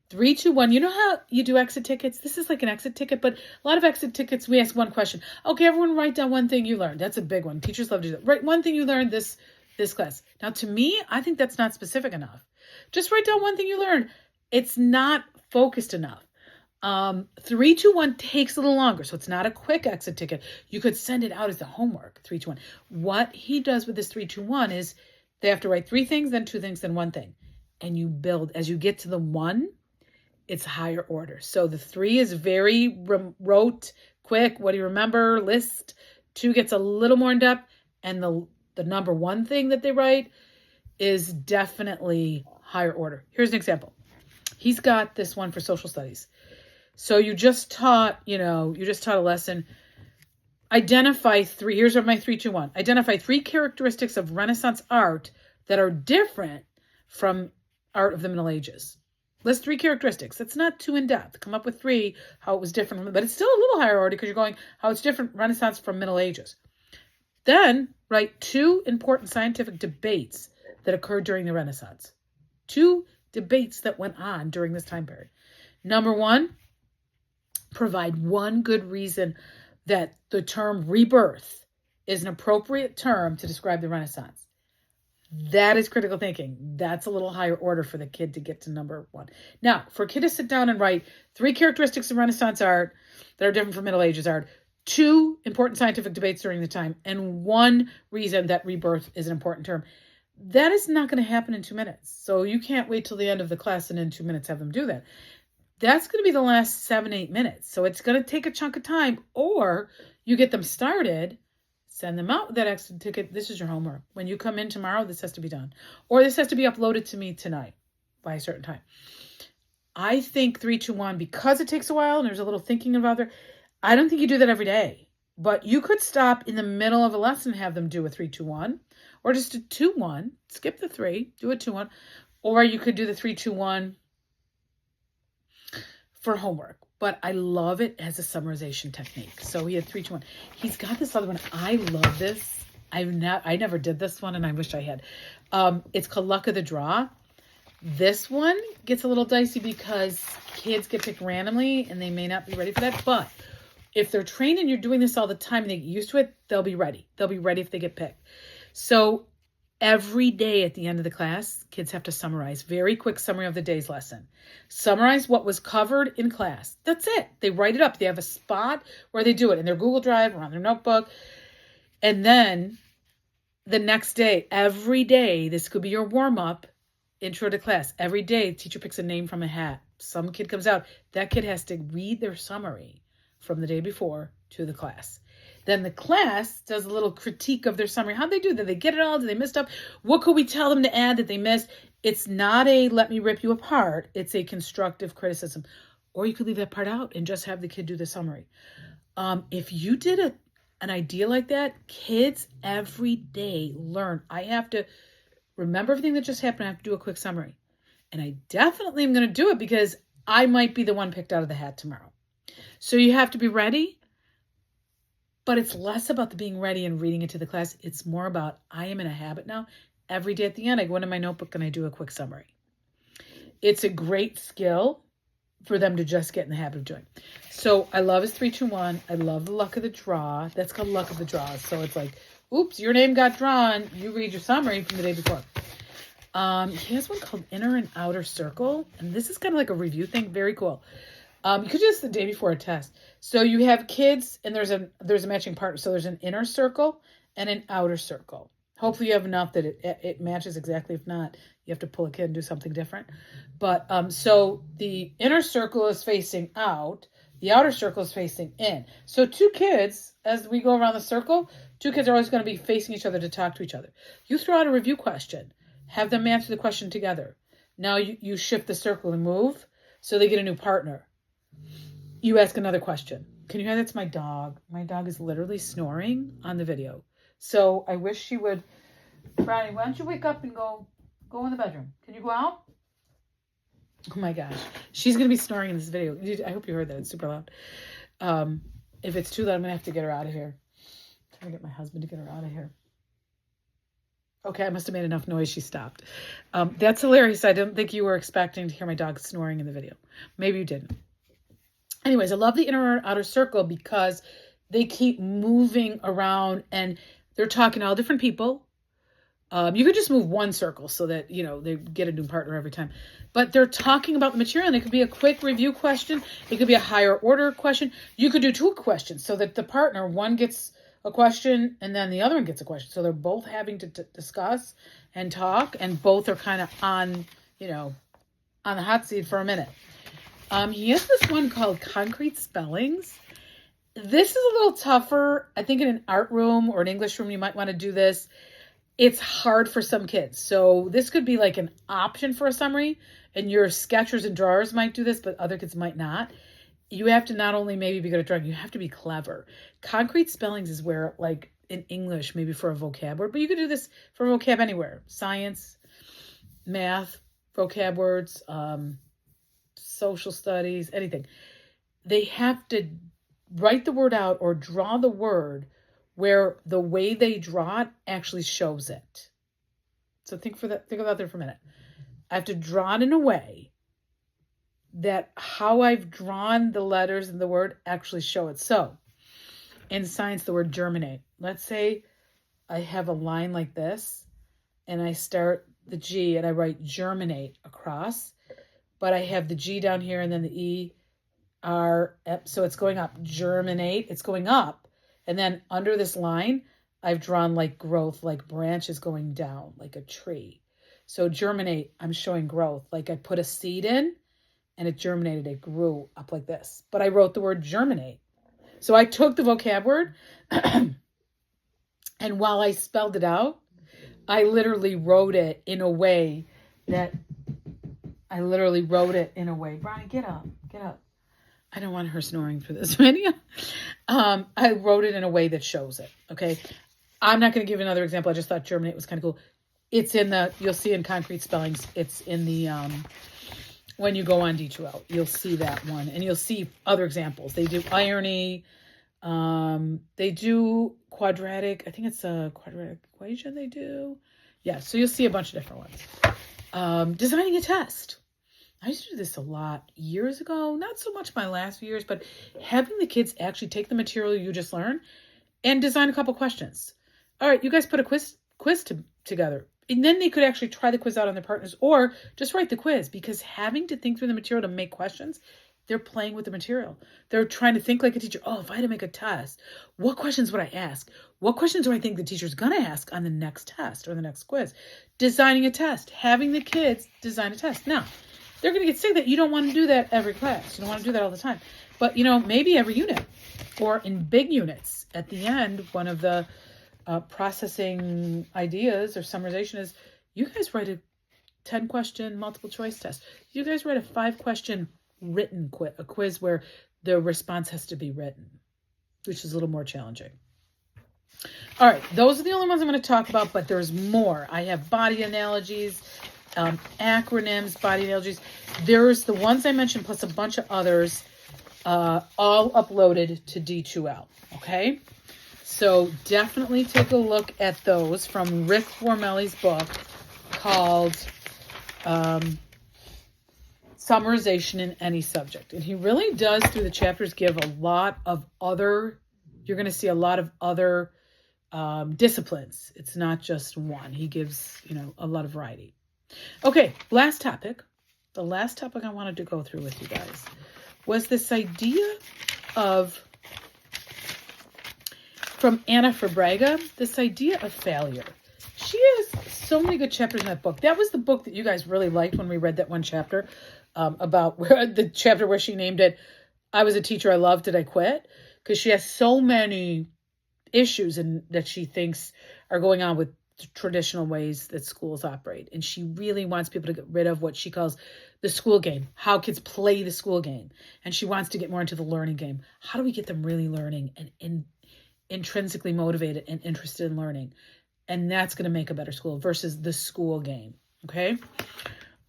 3-2-1. You know how you do exit tickets? This is like an exit ticket, but a lot of exit tickets, we ask one question. Okay, everyone write down one thing you learned. That's a big one. Teachers love to do that. Write one thing you learned this class. Now, to me, I think that's not specific enough. Just write down one thing you learned. It's not focused enough. 3-2-1 takes a little longer, so it's not a quick exit ticket. You could send it out as the homework, 3-2-1. What he does with this 3-2-1 is they have to write 3 things, then 2 things, then 1 thing. And you build, as you get to the 1, it's higher order. So the 3 is very rote, quick, what do you remember, list. 2 gets a little more in depth. And the number 1 thing that they write is definitely higher order. Here's an example. He's got this one for social studies. So you just taught a lesson. Identify 3, here's my 3-2-1. Identify 3 characteristics of Renaissance art that are different from art of the Middle Ages. List 3 characteristics. It's not too in-depth. Come up with 3, how it was different, but it's still a little higher order because you're going how it's different Renaissance from Middle Ages. Then write 2 important scientific debates that occurred during the Renaissance. 2 debates that went on during this time period. Number 1, provide 1 good reason that the term rebirth is an appropriate term to describe the Renaissance. That is critical thinking. That's a little higher order for the kid to get to number 1. Now, for a kid to sit down and write 3 characteristics of Renaissance art that are different from Middle Ages art, 2 important scientific debates during the time, and 1 reason that rebirth is an important term, that is not going to happen in 2 minutes. So you can't wait till the end of the class and in 2 minutes have them do that. That's going to be the last 7-8 minutes. So it's going to take a chunk of time, or you get them started, send them out with that extra ticket. This is your homework. When you come in tomorrow, this has to be done. Or this has to be uploaded to me tonight by a certain time. I think 3-2-1, because it takes a while and there's a little thinking involved there, I don't think you do that every day. But you could stop in the middle of a lesson and have them do a 3-2-1. Or just a 2-1. Skip the 3. Do a 2-1. Or you could do the 3-2-1 for homework. But I love it as a summarization technique. So he had 3-2-1. He's got this other one. I love this. I never did this one, and I wish I had. It's called Luck of the Draw. This one gets a little dicey because kids get picked randomly, and they may not be ready for that. But if they're trained and you're doing this all the time and they get used to it, they'll be ready. They'll be ready if they get picked. So every day at the end of the class, kids have to summarize. Very quick summary of the day's lesson. Summarize what was covered in class. That's it. They write it up. They have a spot where they do it in their Google Drive or on their notebook. And then the next day, every day, this could be your warm-up, intro to class. Every day, the teacher picks a name from a hat. Some kid comes out. That kid has to read their summary from the day before to the class. Then the class does a little critique of their summary. How'd they do? Did they get it all? Did they miss stuff? What could we tell them to add that they missed? It's not a let me rip you apart. It's a constructive criticism. Or you could leave that part out and just have the kid do the summary. If you did an idea like that, kids every day learn. I have to remember everything that just happened. I have to do a quick summary. And I definitely am going to do it because I might be the one picked out of the hat tomorrow. So you have to be ready. But it's less about the being ready and reading it to the class. It's more about I am in a habit now. Every day at the end, I go into my notebook and I do a quick summary. It's a great skill for them to just get in the habit of doing. So I love his 3, 2, 1. I love the luck of the draw. That's called luck of the draw. So it's like, oops, your name got drawn. You read your summary from the day before. He has one called Inner and Outer Circle. And this is kind of like a review thing. Very cool. You could do this the day before a test. So you have kids and there's a matching partner. So there's an inner circle and an outer circle. Hopefully you have enough that it matches exactly. If not, you have to pull a kid and do something different. But so the inner circle is facing out. The outer circle is facing in. So 2 kids, as we go around the circle, 2 kids are always going to be facing each other to talk to each other. You throw out a review question. Have them answer the question together. Now you shift the circle and move so they get a new partner. You ask another question. Can you hear that's my dog? My dog is literally snoring on the video. So I wish she would. Brownie, why don't you wake up and go in the bedroom? Can you go out? Oh my gosh. She's going to be snoring in this video. I hope you heard that. It's super loud. If it's too loud, I'm going to have to get her out of here. I'm trying to get my husband to get her out of here. Okay, I must have made enough noise. She stopped. That's hilarious. I didn't think you were expecting to hear my dog snoring in the video. Maybe you didn't. Anyways, I love the inner and outer circle because they keep moving around and they're talking to all different people. You could just move one circle so that, they get a new partner every time. But they're talking about the material, and it could be a quick review question. It could be a higher order question. You could do 2 questions so that the partner, one gets a question and then the other one gets a question. So they're both having to discuss and talk, and both are kind of on the hot seat for a minute. He has this one called Concrete Spellings. This is a little tougher. I think in an art room or an English room, you might want to do this. It's hard for some kids. So this could be like an option for a summary, and your sketchers and drawers might do this, but other kids might not. You have to not only maybe be good at drawing, you have to be clever. Concrete Spellings is where, like in English, maybe for a vocab word, but you could do this for vocab anywhere. Science, math, vocab words, social studies, anything. They have to write the word out or draw the word where the way they draw it actually shows it. So think about that for a minute. I have to draw it in a way that how I've drawn the letters and the word actually show it. So in science, the word germinate. Let's say I have a line like this and I start the G and I write germinate across, but I have the G down here and then the E, R, so it's going up. Germinate, it's going up. And then under this line, I've drawn like growth, like branches going down, like a tree. So germinate, I'm showing growth. Like I put a seed in and it germinated, it grew up like this. But I wrote the word germinate. So I took the vocab word and while I spelled it out, I literally wrote it in a way that Brian, get up. I don't want her snoring for this video. I wrote it in a way that shows it. Okay. I'm not going to give another example. I just thought germinate was kind of cool. It's you'll see in Concrete Spellings, it's in the, when you go on D2L, you'll see that one and you'll see other examples. They do irony. They do quadratic. I think it's a quadratic equation they do. Yeah. So you'll see a bunch of different ones. Designing a test. I used to do this a lot years ago, not so much my last few years, but having the kids actually take the material you just learned and design a couple questions. All right, you guys put a quiz together. And then they could actually try the quiz out on their partners or just write the quiz, because having to think through the material to make questions, they're playing with the material. They're trying to think like a teacher. Oh, if I had to make a test, what questions would I ask? What questions do I think the teacher's going to ask on the next test or the next quiz? Designing a test, having the kids design a test. Now, they're going to get sick that you don't want to do that every class. You don't want to do that all the time. But, maybe every unit or in big units. At the end, one of the processing ideas or summarization is you guys write a 10-question multiple choice test. You guys write a 5-question written quiz, a quiz where the response has to be written, which is a little more challenging. All right, those are the only ones I'm going to talk about, but there's more. I have body analogies, acronyms, body analogies. There's the ones I mentioned plus a bunch of others, all uploaded to D2L, okay? So definitely take a look at those from Rick Formelli's book called Summarization in Any Subject. And he really does, through the chapters, give a lot of other, you're going to see a lot of other disciplines. It's not just one. He gives, a lot of variety. Okay, last topic. The last topic I wanted to go through with you guys was this idea of, from Anna Fabrega, this idea of failure. She has so many good chapters in that book. That was the book that you guys really liked when we read that one chapter about the chapter where she named it, I Was a Teacher I Loved, Did I Quit? Because she has so many issues that she thinks are going on with traditional ways that schools operate. And she really wants people to get rid of what she calls the school game, how kids play the school game. And she wants to get more into the learning game. How do we get them really learning and intrinsically motivated and interested in learning? And that's going to make a better school versus the school game. Okay.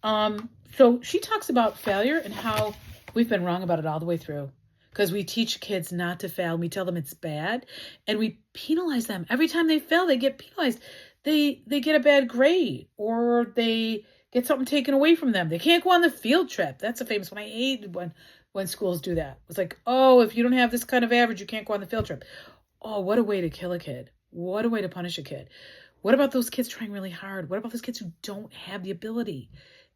So she talks about failure and how we've been wrong about it all the way through, because we teach kids not to fail. We tell them it's bad and we penalize them. Every time they fail, they get penalized. They get a bad grade or they get something taken away from them. They can't go on the field trip. That's a famous one. I hate when schools do that. It's like, oh, if you don't have this kind of average, you can't go on the field trip. Oh, what a way to kill a kid. What a way to punish a kid. What about those kids trying really hard? What about those kids who don't have the ability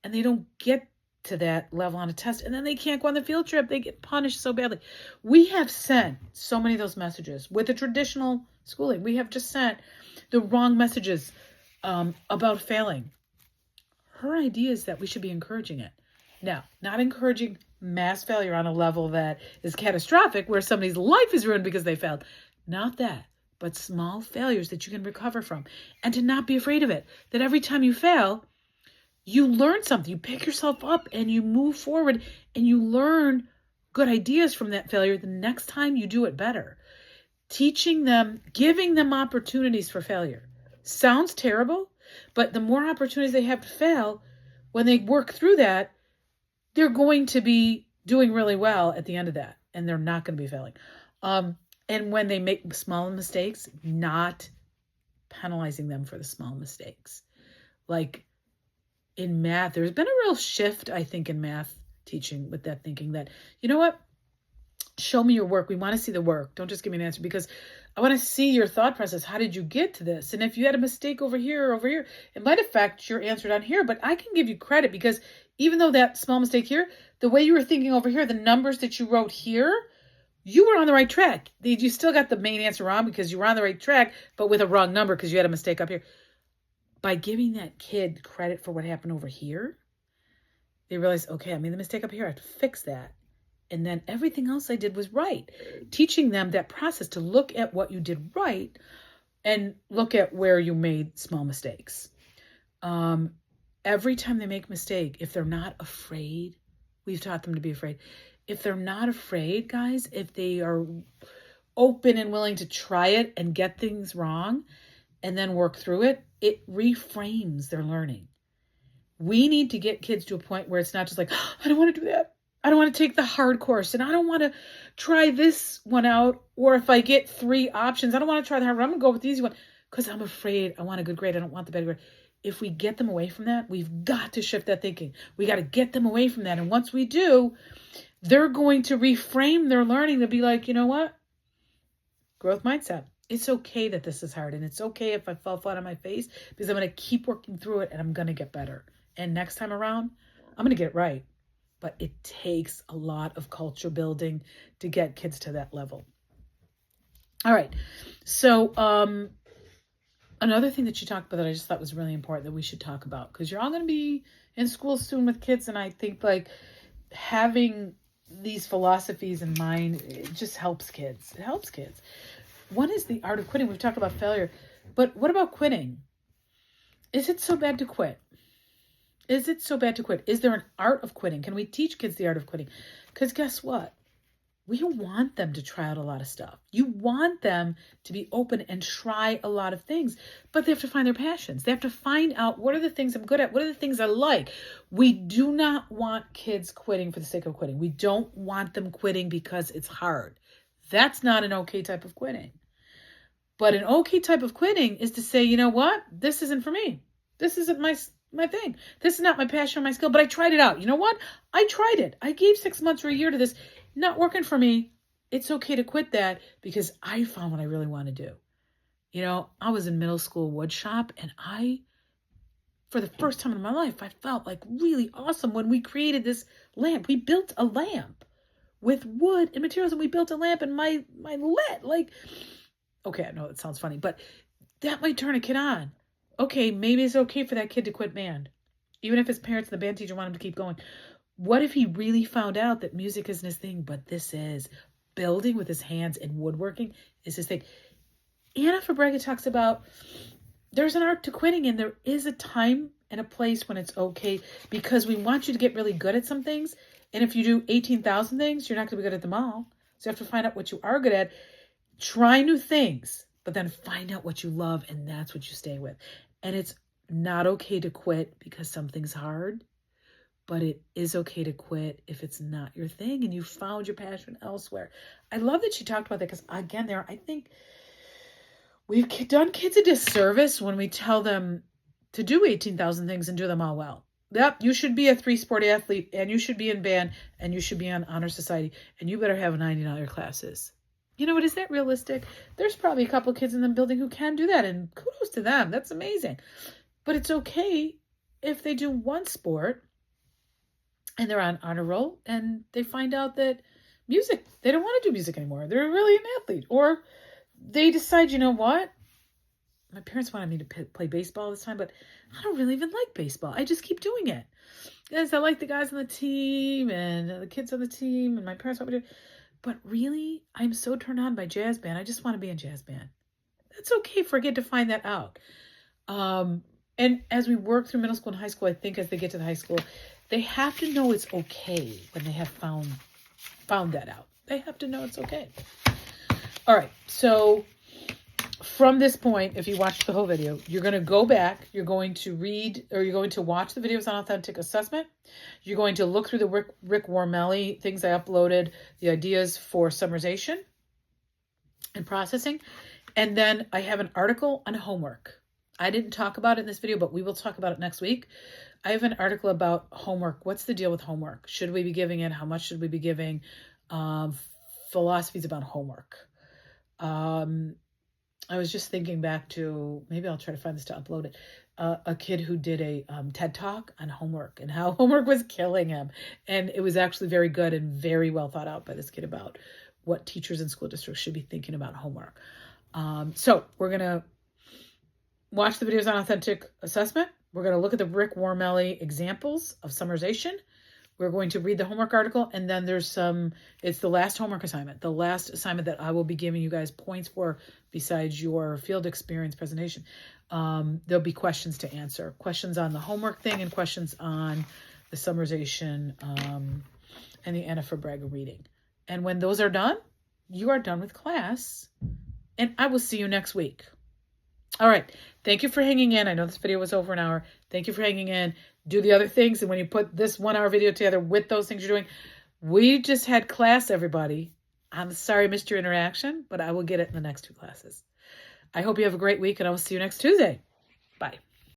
and they don't get to that level on a test and then they can't go on the field trip? They get punished so badly. We have sent so many of those messages with the traditional schooling. We have just sent the wrong messages about failing. Her idea is that we should be encouraging it. Now, not encouraging mass failure on a level that is catastrophic where somebody's life is ruined because they failed. Not that, but small failures that you can recover from, and to not be afraid of it. That every time you fail, you learn something. You pick yourself up and you move forward and you learn good ideas from that failure the next time you do it better. Teaching them, giving them opportunities for failure. Sounds terrible, but the more opportunities they have to fail, when they work through that, they're going to be doing really well at the end of that, and they're not going to be failing. And when they make small mistakes, not penalizing them for the small mistakes. Like in math, there's been a real shift, I think, in math teaching with that thinking that, you know what? Show me your work. We want to see the work. Don't just give me an answer, because I want to see your thought process. How did you get to this? And if you had a mistake over here or over here, it might affect your answer down here, but I can give you credit because even though that small mistake here, the way you were thinking over here, the numbers that you wrote here, you were on the right track. You still got the main answer wrong because you were on the right track, but with a wrong number because you had a mistake up here. By giving that kid credit for what happened over here, they realize, okay, I made the mistake up here. I have to fix that. And then everything else I did was right. Teaching them that process to look at what you did right and look at where you made small mistakes. Every time they make a mistake, if they're not afraid, we've taught them to be afraid. If they're not afraid, guys, if they are open and willing to try it and get things wrong and then work through it, it reframes their learning. We need to get kids to a point where it's not just like, oh, I don't want to do that. I don't want to take the hard course and I don't want to try this one out. Or if I get 3 options, I don't want to try the hard one. I'm going to go with the easy one because I'm afraid I want a good grade. I don't want the bad grade. If we get them away from that, we've got to shift that thinking. We got to get them away from that. And once we do, they're going to reframe their learning to be like, you know what? Growth mindset. It's okay that this is hard. And it's okay if I fall flat on my face because I'm going to keep working through it and I'm going to get better. And next time around, I'm going to get it right. But it takes a lot of culture building to get kids to that level. All right. So another thing that you talked about that I just thought was really important that we should talk about, because you're all going to be in school soon with kids. And I think like having these philosophies in mind, it just helps kids. It helps kids. One is the art of quitting. We've talked about failure, but what about quitting? Is it so bad to quit? Is it so bad to quit? Is there an art of quitting? Can we teach kids the art of quitting? Because guess what? We want them to try out a lot of stuff. You want them to be open and try a lot of things, but they have to find their passions. They have to find out, what are the things I'm good at? What are the things I like? We do not want kids quitting for the sake of quitting. We don't want them quitting because it's hard. That's not an okay type of quitting. But an okay type of quitting is to say, you know what? This isn't for me. This isn't my thing. This is not my passion or my skill, but I tried it out. You know what? I tried it. I gave 6 months or a year to this. Not working for me. It's okay to quit that because I found what I really want to do. You know, I was in middle school wood shop, and for the first time in my life, I felt like really awesome when we created this lamp. We built a lamp with wood and materials, and we built a lamp, and my lit, like, okay, I know it sounds funny, but that might turn a kid on. Okay, maybe it's okay for that kid to quit band, even if his parents and the band teacher want him to keep going. What if he really found out that music isn't his thing, but this is? Building with his hands and woodworking is his thing. Anna Fabrega talks about there's an art to quitting, and there is a time and a place when it's okay, because we want you to get really good at some things. And if you do 18,000 things, you're not going to be good at them all. So you have to find out what you are good at. Try new things, but then find out what you love, and that's what you stay with. And it's not okay to quit because something's hard, but it is okay to quit if it's not your thing and you found your passion elsewhere. I love that she talked about that, because again, I think we've done kids a disservice when we tell them to do 18,000 things and do them all well. Yep, you should be a 3-sport athlete, and you should be in band, and you should be on honor society, and you better have $90 classes. You know what? Is that realistic? There's probably a couple kids in the building who can do that, and kudos to them. That's amazing. But it's okay if they do one sport and they're on honor roll and they find out that music, they don't want to do music anymore. They're really an athlete. Or they decide, you know what? My parents wanted me to play baseball this time, but I don't really even like baseball. I just keep doing it. Yes, I like the guys on the team and the kids on the team, and my parents want me to. But really, I'm so turned on by jazz band. I just want to be in jazz band. That's okay for a kid to find that out. And as we work through middle school and high school, I think as they get to the high school, they have to know it's okay when they have found that out. They have to know it's okay. All right. So from this point, if you watched the whole video, you're going to go back, you're going to read, or you're going to watch the videos on authentic assessment. You're going to look through the Rick Wormelli things I uploaded, the ideas for summarization and processing. And then I have an article on homework. I didn't talk about it in this video, but we will talk about it next week. I have an article about homework. What's the deal with homework? Should we be giving it? How much should we be giving? Philosophies about homework. I was just thinking back to, maybe I'll try to find this to upload it, a kid who did a TED Talk on homework and how homework was killing him. And it was actually very good and very well thought out by this kid about what teachers in school districts should be thinking about homework. So we're going to watch the videos on authentic assessment. We're going to look at the Rick Wormelli examples of summarization. We're going to read the homework article, and then it's the last homework assignment, the last assignment that I will be giving you guys points for besides your field experience presentation. There'll be questions to answer, questions on the homework thing and questions on the summarization and the Anna Fabrega reading. And when those are done, you are done with class, and I will see you next week. All right. Thank you for hanging in. I know this video was over an hour. Thank you for hanging in. Do the other things. And when you put this 1 hour video together with those things you're doing, we just had class, everybody. I'm sorry I missed your interaction, but I will get it in the next 2 classes. I hope you have a great week, and I will see you next Tuesday. Bye.